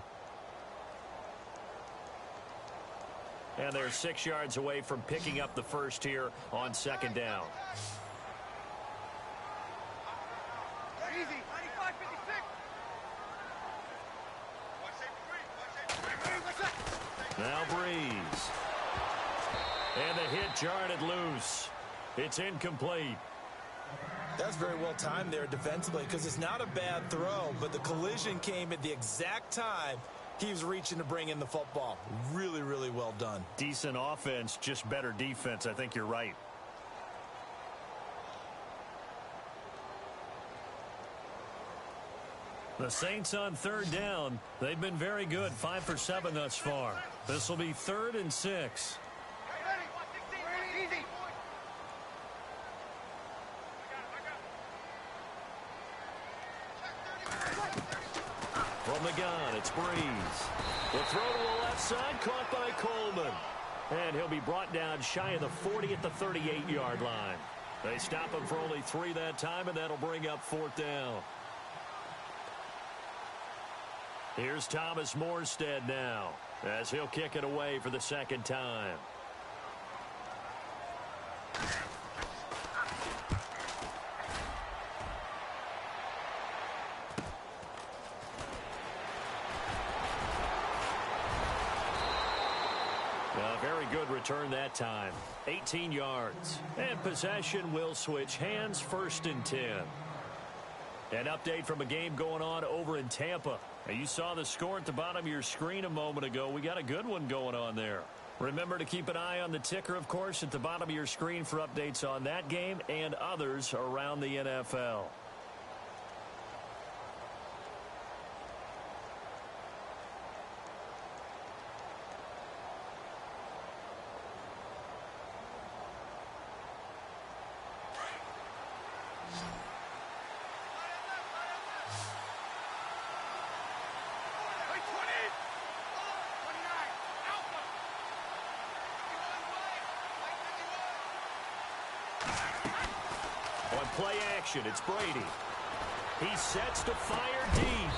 And they're 6 yards away from picking up the first here on 2nd down. Easy. 95-56. Now Breeze. And the hit jarred it loose. It's incomplete. That's very well timed there defensively because it's not a bad throw, but the collision came at the exact time he was reaching to bring in the football. Really, really well done. Decent offense, just better defense. I think you're right. The Saints on 3rd down. They've been very good, 5 for 7 thus far. This will be 3rd and 6. From the gun, it's Breeze. The throw to the left side, caught by Coleman. And he'll be brought down shy of the 40 at the 38-yard line. They stop him for only 3 that time, and that'll bring up 4th down. Here's Thomas Morstead now, as he'll kick it away for the 2nd time. A very good return that time. 18 yards. And possession will switch hands, 1st and 10. An update from a game going on over in Tampa. Now, you saw the score at the bottom of your screen a moment ago. We got a good one going on there. Remember to keep an eye on the ticker, of course, at the bottom of your screen for updates on that game and others around the NFL. on play action. It's Brady. He sets to fire deep.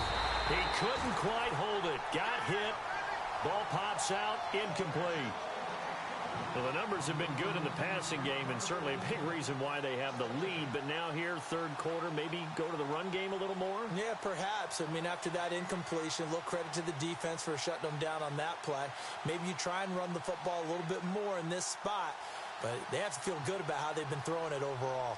He couldn't quite hold it. Got hit. Ball pops out. Incomplete. Well, the numbers have been good in the passing game, and certainly a big reason why they have the lead. But now here, third quarter, maybe go to the run game a little more? Yeah, perhaps. I mean, after that incompletion, a little credit to the defense for shutting them down on that play. Maybe you try and run the football a little bit more in this spot. But they have to feel good about how they've been throwing it overall.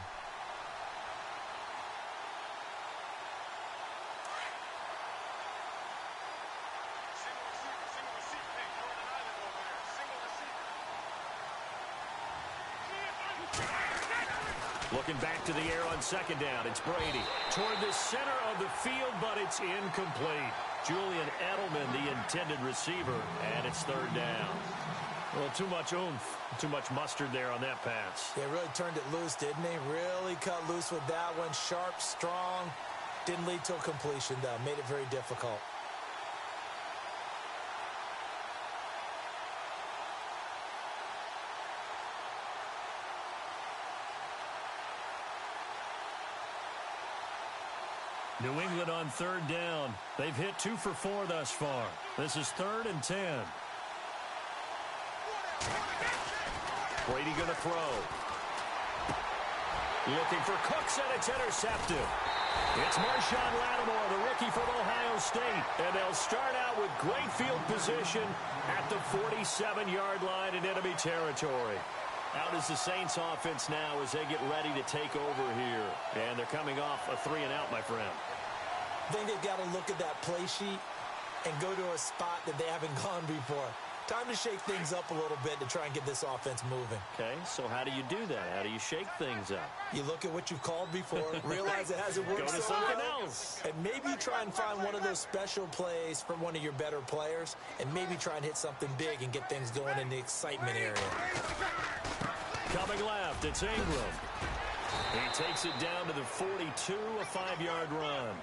Looking back to the air on second down. It's Brady toward the center of the field, but it's incomplete. Julian Edelman, the intended receiver, and it's third down. Well, too much oomph, too much mustard there on that pass. They really turned it loose, didn't they? Really cut loose with that one. Sharp, strong. Didn't lead to a completion, though. Made it very difficult. New England on third down. They've hit 2 for 4 thus far. This is 3rd and 10. Brady going to throw. Looking for Cooks, and it's intercepted. It's Marshawn Lattimore, the rookie from Ohio State. And they'll start out with great field position at the 47-yard line in enemy territory. Out is the Saints offense now as they get ready to take over here. And they're coming off a 3-and-out, my friend. I think they've got to look at that play sheet and go to a spot that they haven't gone before. Time to shake things up a little bit to try and get this offense moving. Okay, so how do you do that? How do you shake things up? You look at what you've called before, realize it hasn't worked Go to so something well, else. and maybe you try and find one of those special plays from one of your better players, and maybe try and hit something big and get things going in the excitement area. Coming left, it's Ingram. He takes it down to the 42, a 5-yard run.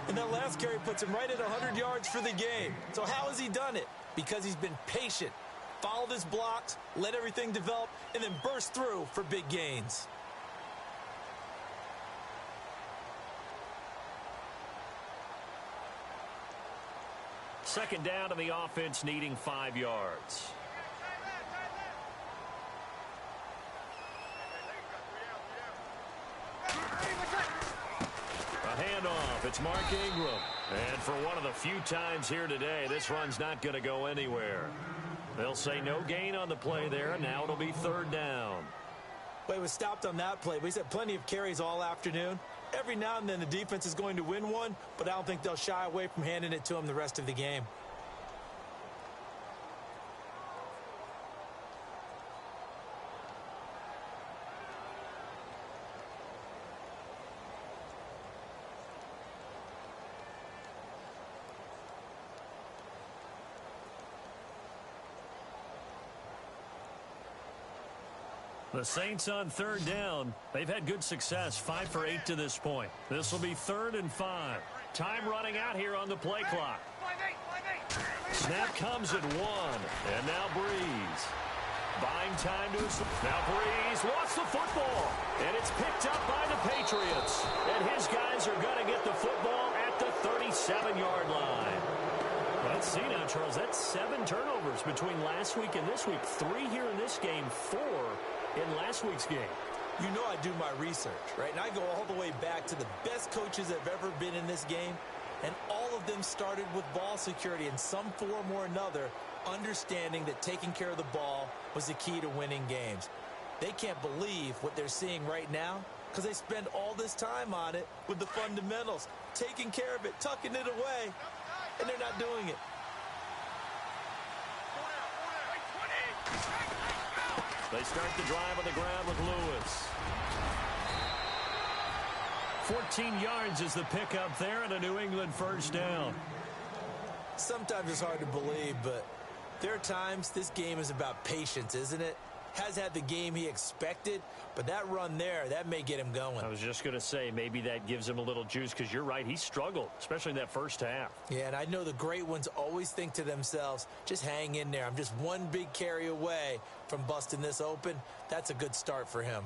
And that last carry puts him right at 100 yards for the game. So how has he done it? Because he's been patient, followed his blocks, let everything develop, and then burst through for big gains. Second down to the offense, needing 5 yards. A handoff. It's Mark Ingram. And for one of the few times here today, this run's not going to go anywhere. They'll say no gain on the play there. Now it'll be third down. Well, he was stopped on that play, but he's had plenty of carries all afternoon. Every now and then the defense is going to win one, but I don't think they'll shy away from handing it to him the rest of the game. The Saints on third down. They've had good success, 5 for 8 to this point. This will be 3rd and 5. Time running out here on the play clock. Snap comes at 1. And now Breeze. Buying time to his... Now Breeze wants the football. And it's picked up by the Patriots. And his guys are going to get the football at the 37-yard line. Let's see now, Charles. That's 7 turnovers between last week and this week. 3 here in this game, 4 in last week's game. You know I do my research, right? And I go all the way back to the best coaches that have ever been in this game, and all of them started with ball security in some form or another, understanding that taking care of the ball was the key to winning games. They can't believe what they're seeing right now because they spend all this time on it with the fundamentals, taking care of it, tucking it away, and they're not doing it. They start the drive on the ground with Lewis. 14 yards is the pickup there and a New England first down. Sometimes it's hard to believe, but there are times this game is about patience, isn't it? Has had the game he expected, but that run there, that may get him going. I was just going to say, maybe that gives him a little juice because you're right, he struggled, especially in that first half. Yeah, and I know the great ones always think to themselves, just hang in there. I'm just one big carry away from busting this open. That's a good start for him.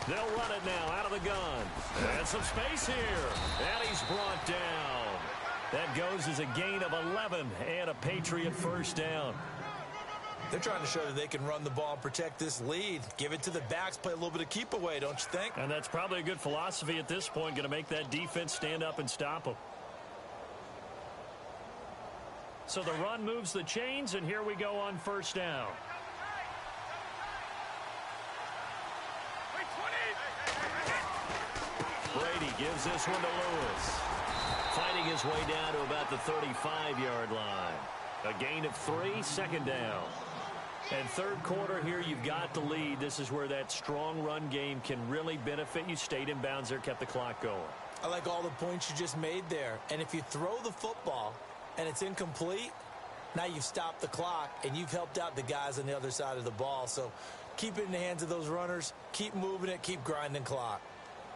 They'll run it now out of the gun. And some space here. And he's brought down. That goes as a gain of 11 and a Patriot first down. They're trying to show that they can run the ball and protect this lead. Give it to the backs, play a little bit of keep away, don't you think? And that's probably a good philosophy at this point, going to make that defense stand up and stop them. So the run moves the chains, and here we go on first down. Brady gives this one to Lewis. Fighting his way down to about the 35-yard line. A gain of 3, second down. And third quarter here, you've got the lead. This is where that strong run game can really benefit you. Stayed in bounds there, kept the clock going. I like all the points you just made there. And if you throw the football and it's incomplete, now you've stopped the clock and you've helped out the guys on the other side of the ball. So keep it in the hands of those runners. Keep moving it. Keep grinding clock.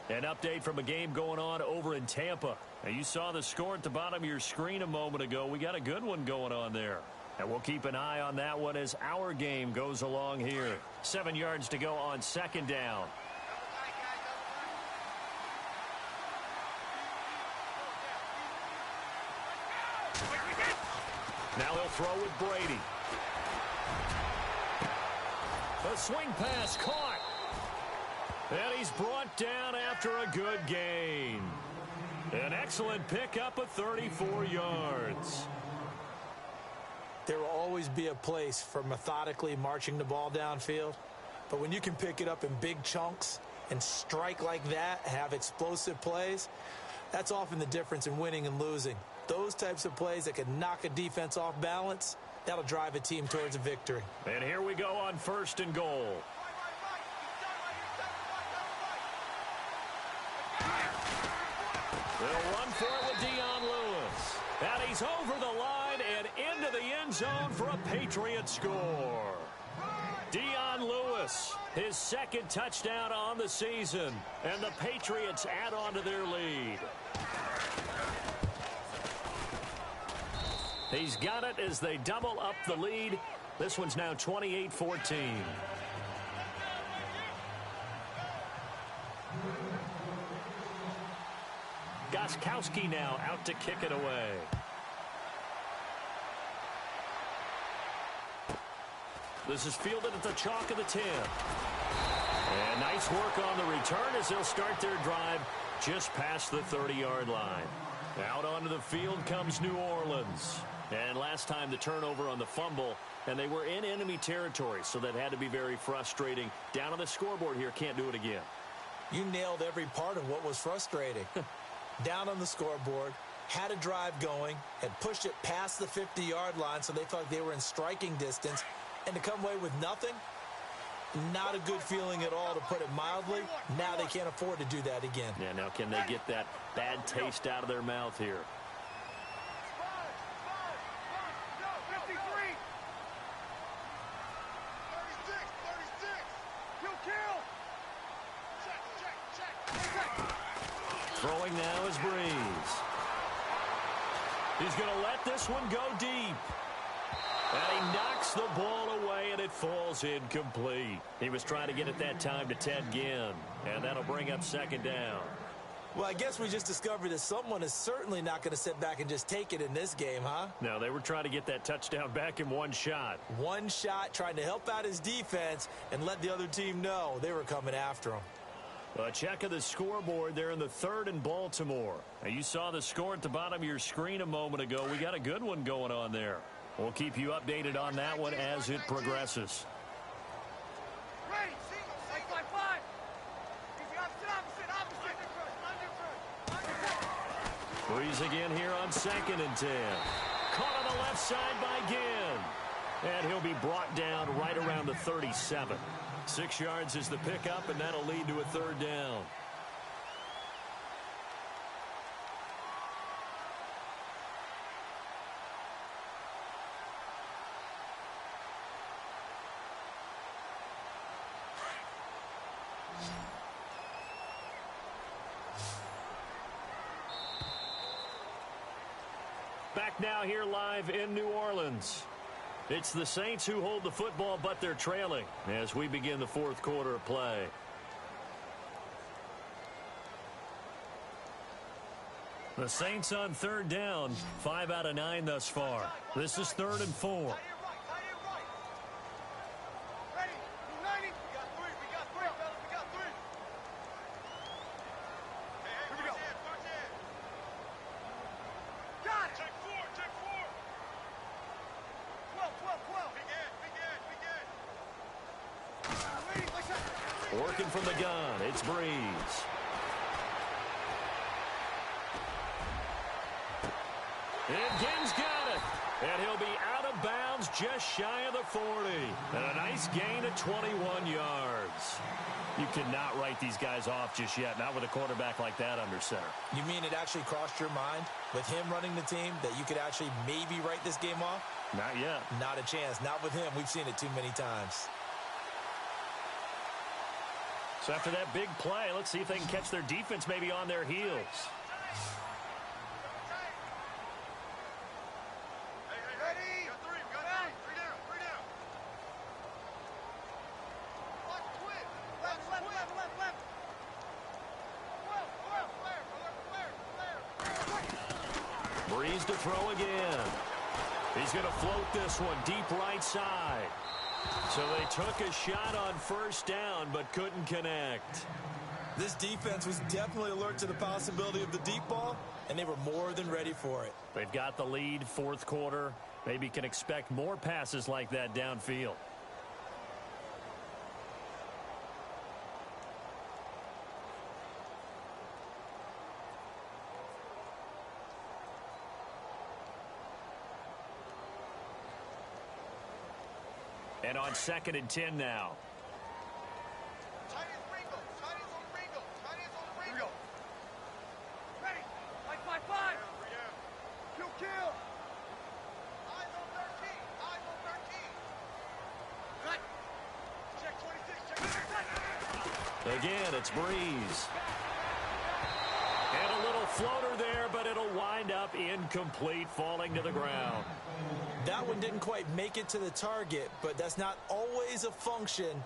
An update from a game going on over in Tampa. Now, you saw the score at the bottom of your screen a moment ago. We got a good one going on there. And we'll keep an eye on that one as our game goes along here. 7 yards to go on second down. Now he'll throw with Brady. A swing pass caught. And he's brought down after a good gain. An excellent pickup of 34 yards. There will always be a place for methodically marching the ball downfield. But when you can pick it up in big chunks and strike like that, have explosive plays, that's often the difference in winning and losing. Those types of plays that can knock a defense off balance, that'll drive a team towards a victory. And here we go on first and goal. They'll run for it with Dion Lewis. And he's over the line and into the end zone for a Patriot score. Dion Lewis, his second touchdown on the season. And the Patriots add on to their lead. He's got it as they double up the lead. This one's now 28-14. Gostkowski now out to kick it away. This is fielded at the chalk of the 10. And nice work on the return as they'll start their drive just past the 30-yard line. Out onto the field comes New Orleans. And last time the turnover on the fumble, and they were in enemy territory, so that had to be very frustrating. Down on the scoreboard here, can't do it again. You nailed every part of what was frustrating. Down on the scoreboard, had a drive going, had pushed it past the 50-yard line so they felt like they were in striking distance, and to come away with nothing, not a good feeling at all, to put it mildly. Now they can't afford to do that again. Yeah, now can they get that bad taste out of their mouth here? Throwing now is Breeze. He's going to let this one go deep. And he knocks the ball away, and it falls incomplete. He was trying to get it that time to Ted Ginn, and that'll bring up second down. Well, I guess we just discovered that someone is certainly not going to sit back and just take it in this game, huh? No, they were trying to get that touchdown back in one shot. One shot, trying to help out his defense and let the other team know they were coming after him. A check of the scoreboard there in the third in Baltimore. Now, you saw the score at the bottom of your screen a moment ago. We got a good one going on there. We'll keep you updated on that one as it progresses. Breeze again here on 2nd and 10. Caught on the left side by Ginn. And he'll be brought down right around the 37. 6 yards is the pickup, and that'll lead to a third down. Back now here live in New Orleans. It's the Saints who hold the football, but they're trailing as we begin the fourth quarter of play. The Saints on third down, 5 out of 9 thus far. This is 3rd and 4. Working from the gun, it's Breeze. And Ginn's got it. And he'll be out of bounds just shy of the 40. And a nice gain of 21 yards. You cannot write these guys off just yet, not with a quarterback like that under center. You mean it actually crossed your mind with him running the team that you could actually maybe write this game off? Not yet. Not a chance. Not with him. We've seen it too many times. So after that big play, let's see if they can catch their defense maybe on their heels. Breeze to throw again. He's going to float this one deep right side. So they took a shot on first down, but couldn't connect. This defense was definitely alert to the possibility of the deep ball, and they were more than ready for it. They've got the lead, fourth quarter. Maybe can expect more passes like that downfield. And on 2nd and 10 now. Again, it's Breeze. And a little floater there, but it'll wind up incomplete, falling to the ground. That one didn't quite make it to the target, but that's not always a function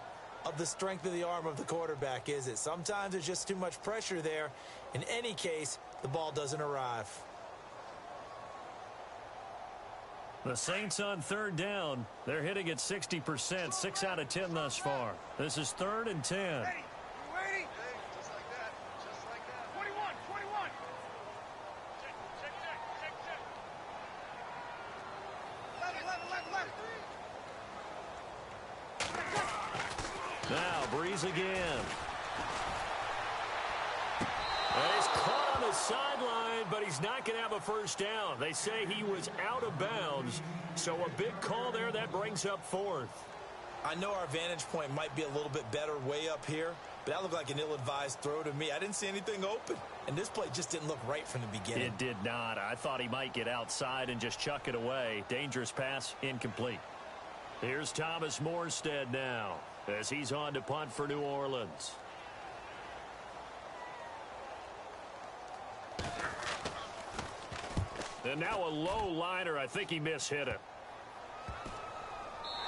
of the strength of the arm of the quarterback, is it? Sometimes there's just too much pressure there. In any case, the ball doesn't arrive. The Saints on third down. They're hitting at 60%, 6 out of 10 thus far. This is 3rd and 10. Now, Breeze again. And he's caught on the sideline, but he's not going to have a first down. They say he was out of bounds, so a big call there that brings up 4th. I know our vantage point might be a little bit better way up here, but that looked like an ill-advised throw to me. I didn't see anything open, and this play just didn't look right from the beginning. It did not. I thought he might get outside and just chuck it away. Dangerous pass, incomplete. Here's Thomas Morstead now as he's on to punt for New Orleans. And now a low liner. I think he mishit it.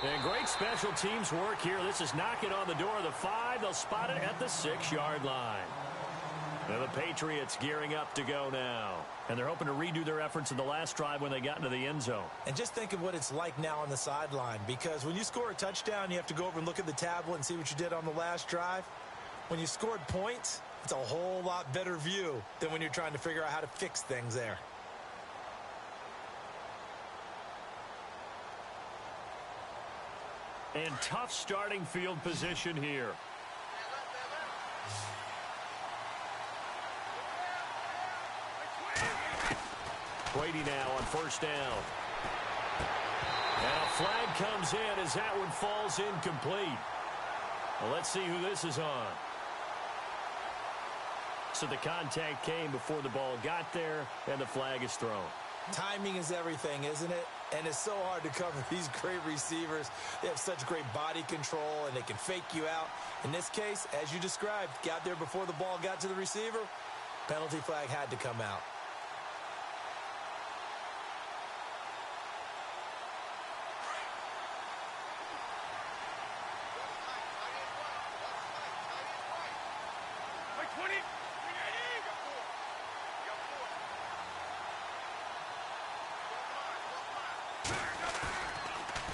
And great special teams work here. This is knocking on the door of the 5. They'll spot it at the 6-yard line. And the Patriots gearing up to go now. And they're hoping to redo their efforts in the last drive when they got into the end zone. And just think of what it's like now on the sideline, because when you score a touchdown, you have to go over and look at the tablet and see what you did on the last drive. When you scored points, it's a whole lot better view than when you're trying to figure out how to fix things there. And tough starting field position here. Brady now on first down. And a flag comes in as that one falls incomplete. Well, let's see who this is on. So the contact came before the ball got there, and the flag is thrown. Timing is everything, isn't it? And it's so hard to cover these great receivers. They have such great body control, and they can fake you out. In this case, as you described, got there before the ball got to the receiver. Penalty flag had to come out.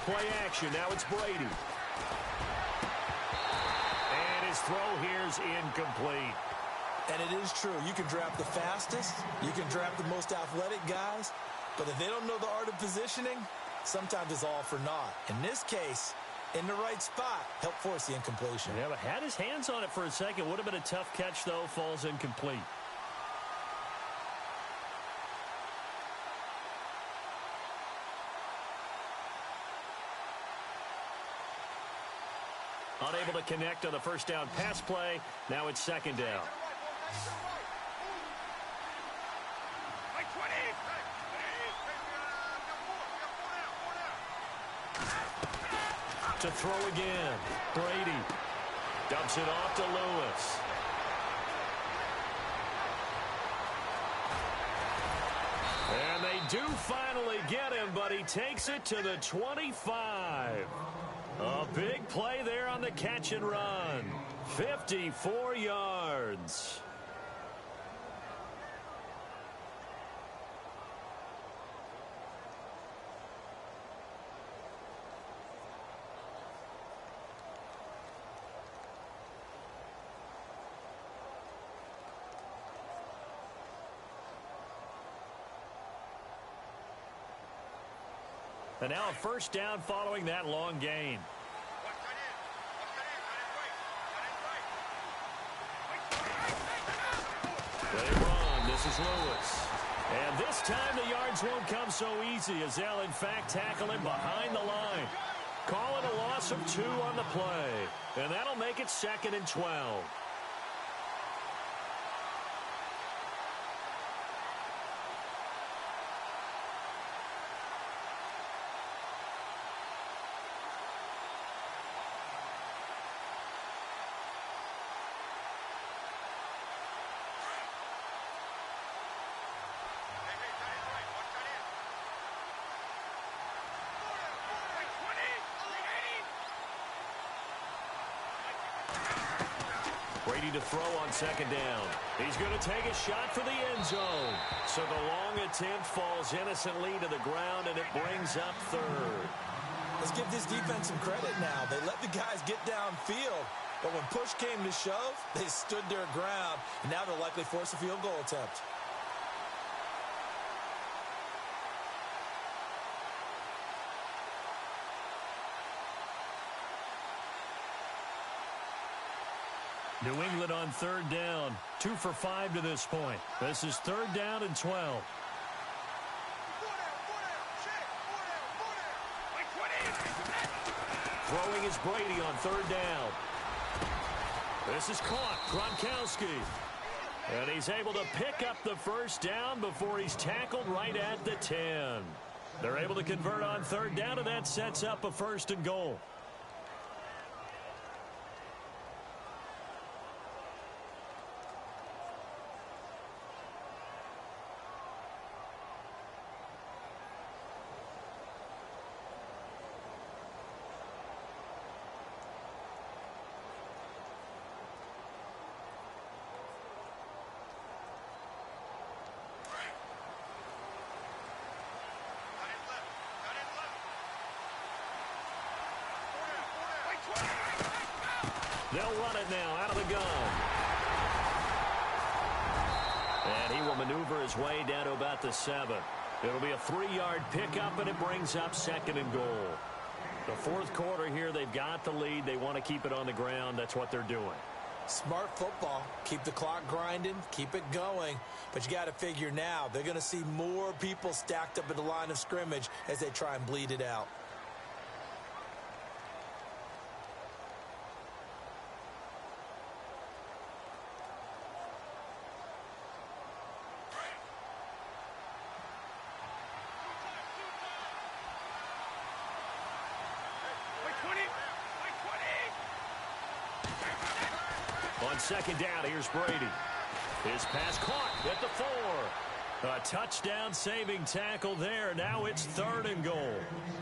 play action. Now it's Brady. And his throw here's incomplete. And it is true. You can draft the fastest. You can draft the most athletic guys. But if they don't know the art of positioning, sometimes it's all for naught. In this case, in the right spot, helped force the incompletion. Yeah, but had his hands on it for a second. Would have been a tough catch, though. Falls incomplete. Unable to connect on the first down pass play. Now it's second down. To throw again. Brady dumps it off to Lewis. And they do finally get him, but he takes it to the 25. A big play there on the catch and run. 54 yards. And now a first down following that long gain. They run. This is Lewis. And this time the yards won't come so easy as they'll, in fact, tackle him behind the line. Call it a loss of 2 on the play. And that'll make it 2nd and 12. Brady to throw on second down. He's going to take a shot for the end zone. So the long attempt falls innocently to the ground, and it brings up third. Let's give this defense some credit now. They let the guys get downfield, but when push came to shove, they stood their ground, and now they'll likely force a field goal attempt. New England on third down. 2 for 5 to this point. This is 3rd down and 12. Throwing is Brady on 3rd down. This is caught. Gronkowski. And he's able to pick up the first down before he's tackled right at the 10. They're able to convert on 3rd down, and that sets up a 1st and goal. They'll run it now out of the gun. And he will maneuver his way down to about the 7. It'll be a 3-yard pickup, and it brings up 2nd and goal. The 4th quarter here, they've got the lead. They want to keep it on the ground. That's what they're doing. Smart football. Keep the clock grinding. Keep it going. But you got to figure now, they're going to see more people stacked up at the line of scrimmage as they try and bleed it out. On 2nd down, here's Brady. His pass caught at the 4. A touchdown saving tackle there. Now it's 3rd and goal.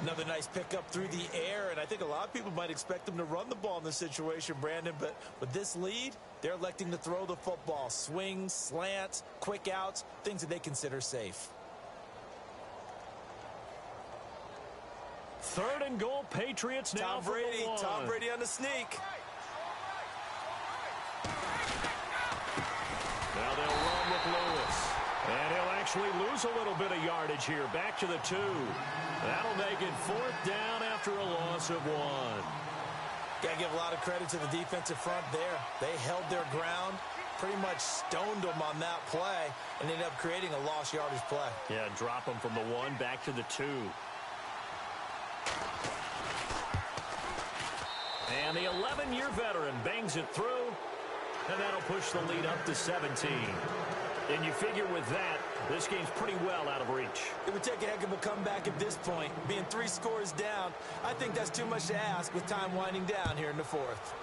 Another nice pickup through the air, and I think a lot of people might expect them to run the ball in this situation, Brandon, but with this lead, they're electing to throw the football. Swings, slants, quick outs, things that they consider safe. Third and goal, Patriots now Tom Brady, for the Tom Brady on the sneak. Now they'll run with Lewis. And he'll actually lose a little bit of yardage here. Back to the 2. That'll make it 4th down after a loss of 1. Got to give a lot of credit to the defensive front there. They held their ground, pretty much stoned them on that play, and ended up creating a lost yardage play. Yeah, drop them from the 1 back to the 2. And the 11-year veteran bangs it through, and that'll push the lead up to 17. And you figure with that, this game's pretty well out of reach. It would take a heck of a comeback at this point. Being 3 scores down, I think that's too much to ask with time winding down here in the 4th.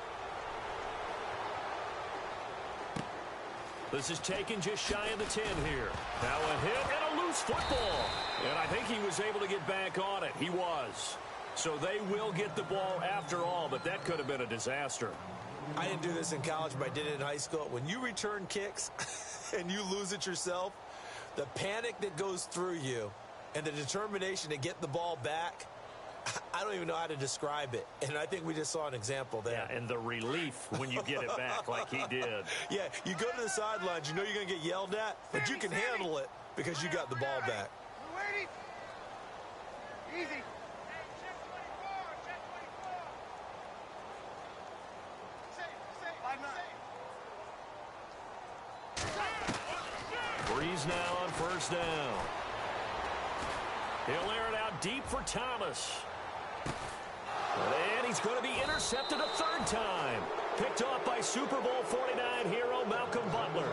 This is taken just shy of the 10 here. Now a hit and a loose football. And I think he was able to get back on it. He was. So they will get the ball after all, but that could have been a disaster. I didn't do this in college, but I did it in high school. When you return kicks and you lose it yourself, the panic that goes through you and the determination to get the ball back, I don't even know how to describe it. And I think we just saw an example there. Yeah, and the relief when you get it back like he did. Yeah, you go to the sidelines, you know you're going to get yelled at, but you can handle it because you got the ball back. Waiting. Easy. Breeze now on 1st down. He'll air it out deep for Thomas. And he's going to be intercepted a 3rd time. Picked off by Super Bowl 49 hero Malcolm Butler.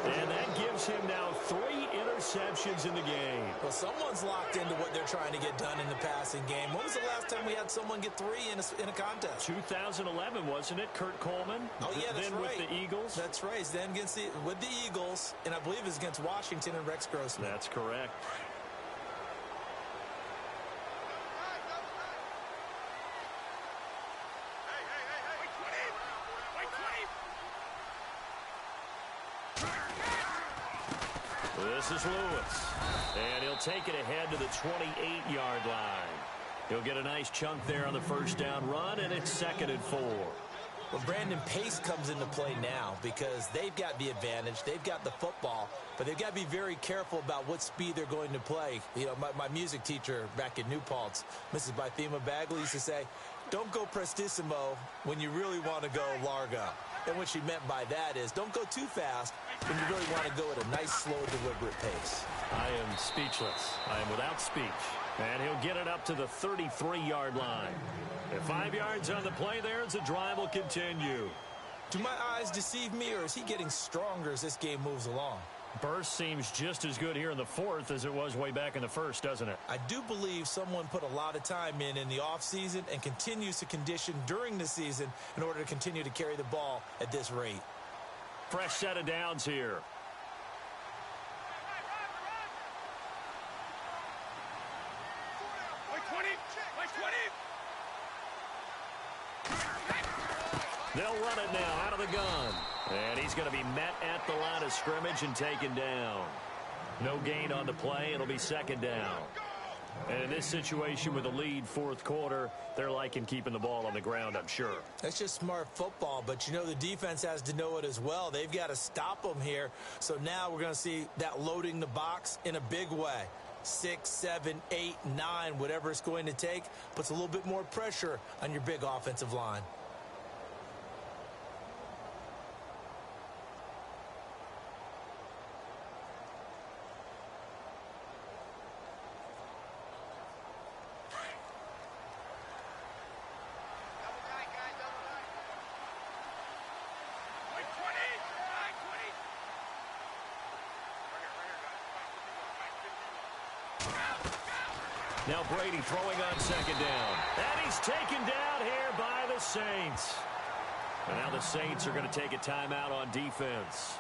And that gives him now 3 interceptions in the game. Well, someone's locked into what they're trying to get done in the passing game. When was the last time we had someone get 3 in a contest? 2011, wasn't it? Kurt Coleman? Oh, yeah, that's then right. with the Eagles? That's right. Then with the Eagles, and I believe it's against Washington and Rex Grossman. That's correct. This is Lewis, and he'll take it ahead to the 28-yard line. He'll get a nice chunk there on the 1st down run, and it's 2nd and 4. Well, Brandon, pace comes into play now because they've got the advantage. They've got the football, but they've got to be very careful about what speed they're going to play. You know, my music teacher back in New Paltz, Mrs. Bythema Bagley, used to say, don't go prestissimo when you really want to go largo. And what she meant by that is don't go too fast when you really want to go at a nice, slow, deliberate pace. I am speechless. I am without speech. And he'll get it up to the 33-yard line. At 5 yards on the play there as the drive will continue. Do my eyes deceive me, or is he getting stronger as this game moves along? Burst seems just as good here in the 4th as it was way back in the 1st, doesn't it? I do believe someone put a lot of time in the offseason and continues to condition during the season in order to continue to carry the ball at this rate. Fresh set of downs here. They'll run it now out of the gun. And he's going to be met at the line of scrimmage and taken down. No gain on the play. It'll be 2nd down. And in this situation with a lead 4th quarter, they're liking keeping the ball on the ground, I'm sure. That's just smart football, but you know the defense has to know it as well. They've got to stop them here. So now we're going to see that loading the box in a big way. 6, 7, 8, 9, whatever it's going to take, puts a little bit more pressure on your big offensive line. Now Brady throwing on 2nd down. And he's taken down here by the Saints. And now the Saints are going to take a timeout on defense.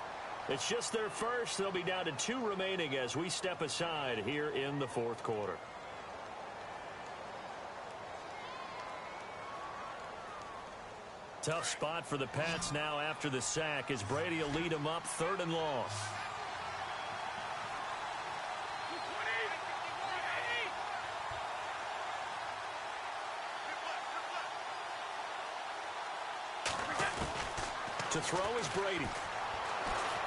It's just their first. They'll be down to 2 remaining as we step aside here in the 4th quarter. Tough spot for the Pats now after the sack as Brady will lead them up 3rd and long. To throw is Brady.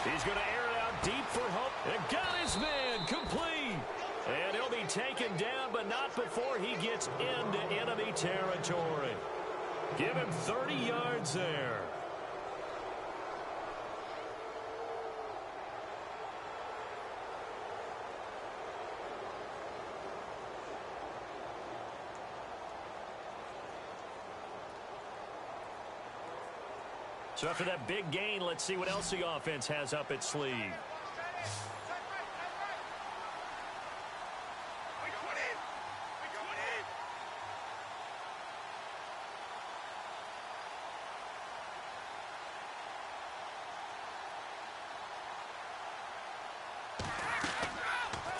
He's going to air it out deep for Hope. And got his man complete. And he'll be taken down, but not before he gets into enemy territory. Give him 30 yards there. So after that big gain, let's see what else the offense has up its sleeve.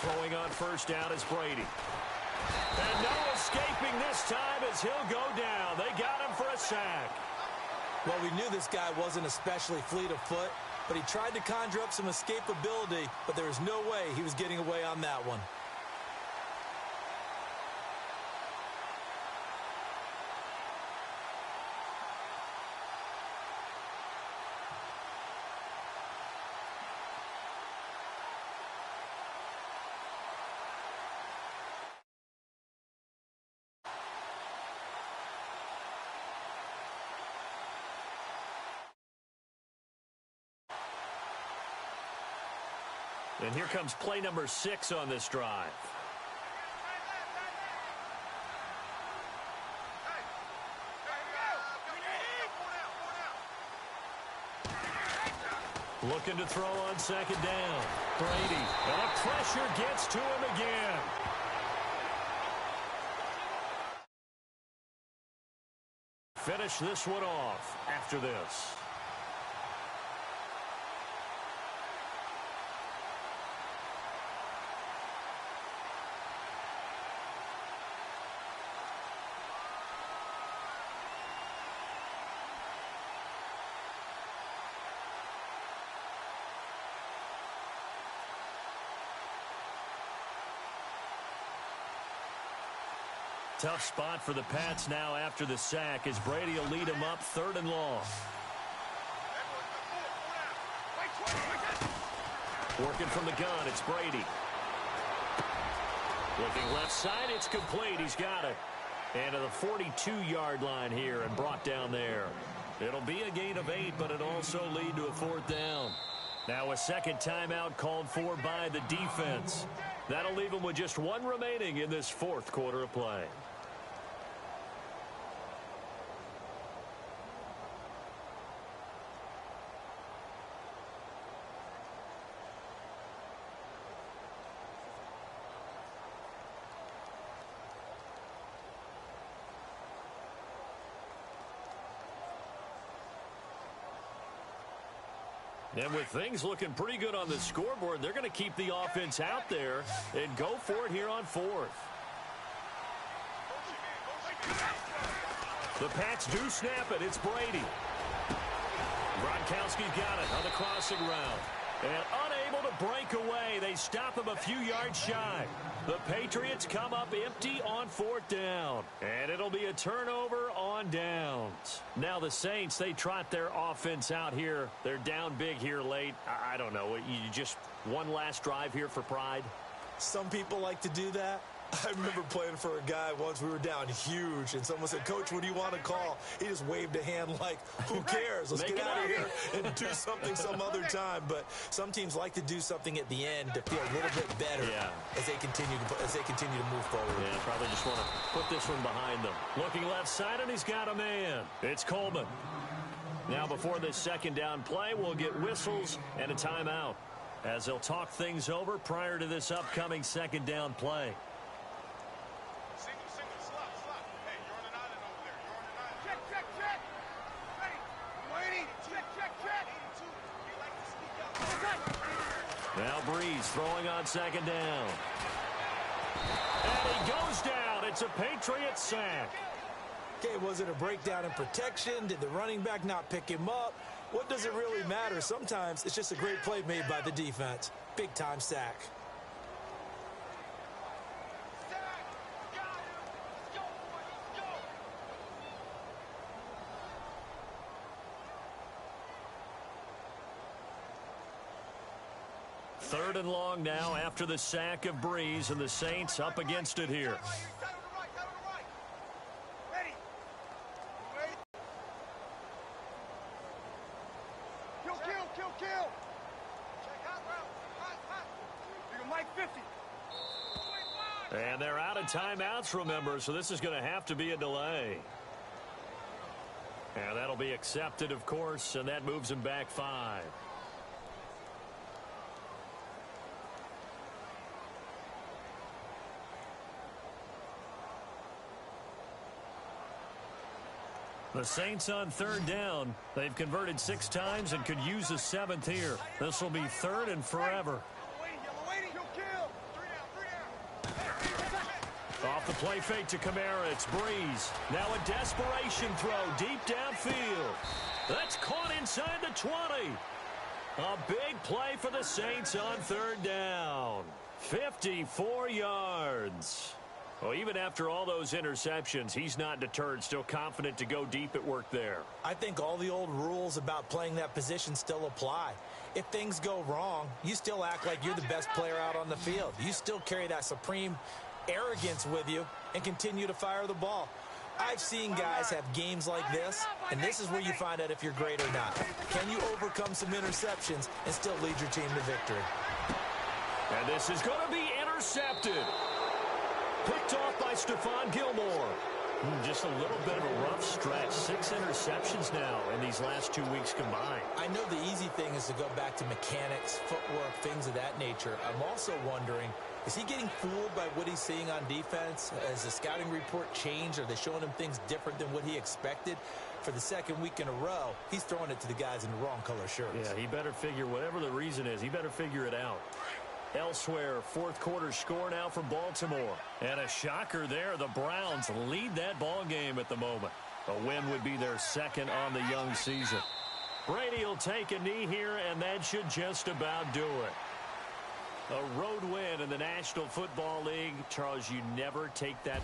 Throwing on first down is Brady. And no escaping this time as he'll go down. They got him for a sack. Well, we knew this guy wasn't especially fleet of foot, but he tried to conjure up some escapability, but there was no way he was getting away on that one. And here comes play number 6 on this drive. Looking to throw on second down. Brady. And the pressure gets to him again. Finish this one off after this. Tough spot for the Pats now after the sack as Brady will lead him up 3rd and long. Working from the gun, it's Brady. Looking left side, it's complete. He's got it. And to the 42-yard line here and brought down there. It'll be a gain of 8, but it'll also lead to a 4th down. Now a second timeout called for by the defense. That'll leave them with just 1 remaining in this 4th quarter of play. And with things looking pretty good on the scoreboard, they're going to keep the offense out there and go for it here on 4th. The Pats do snap it. It's Brady. Gronkowski's got it on the crossing route. And unable to break away, they stop him a few yards shy. The Patriots come up empty on 4th down. And it'll be a turnover on downs. Now the Saints, they trot their offense out here. They're down big here late. I don't know. You just one last drive here for pride? Some people like to do that. I remember playing for a guy once. We were down huge, and someone said, "Coach, what do you want to call?" He just waved a hand like, who cares? Let's get out of here and do something some other time. But some teams like to do something at the end to feel a little bit better as they continue to move forward. Yeah, probably just want to put this one behind them. Looking left side, and he's got a man. It's Coleman. Now before this second down play, we'll get whistles and a timeout as they'll talk things over prior to this upcoming second down play. Now Breeze throwing on second down. And he goes down. It's a Patriots sack. Okay, was it a breakdown in protection? Did the running back not pick him up? What does it really matter? Sometimes it's just a great play made by the defense. Big-time sack. 3rd and long now after the sack of Breeze, and the Saints up against it here. And they're out of timeouts, remember, so this is going to have to be a delay. And that'll be accepted, of course, and that moves him back 5. The Saints on 3rd down. They've converted 6 times and could use a 7th here. This will be 3rd and forever. Off the play fake to Kamara, it's Breeze. Now a desperation throw deep downfield. That's caught inside the 20. A big play for the Saints on 3rd down. 54 yards. Well, even after all those interceptions, he's not deterred, still confident to go deep at work there. I think all the old rules about playing that position still apply. If things go wrong, you still act like you're the best player out on the field. You still carry that supreme arrogance with you and continue to fire the ball. I've seen guys have games like this, and this is where you find out if you're great or not. Can you overcome some interceptions and still lead your team to victory? And this is going to be intercepted. Picked off by Stephon Gilmore. Just a little bit of a rough stretch. 6 interceptions now in these last 2 weeks combined. I know the easy thing is to go back to mechanics, footwork, things of that nature. I'm also wondering, is he getting fooled by what he's seeing on defense? Has the scouting report changed? Are they showing him things different than what he expected? For the 2nd week in a row, he's throwing it to the guys in the wrong color shirts. Yeah, he better figure, whatever the reason is, he better figure it out. Elsewhere, 4th quarter score now from Baltimore. And a shocker there. The Browns lead that ball game at the moment. A win would be their 2nd on the young season. Brady will take a knee here, and that should just about do it. A road win in the National Football League. Charles, you never take that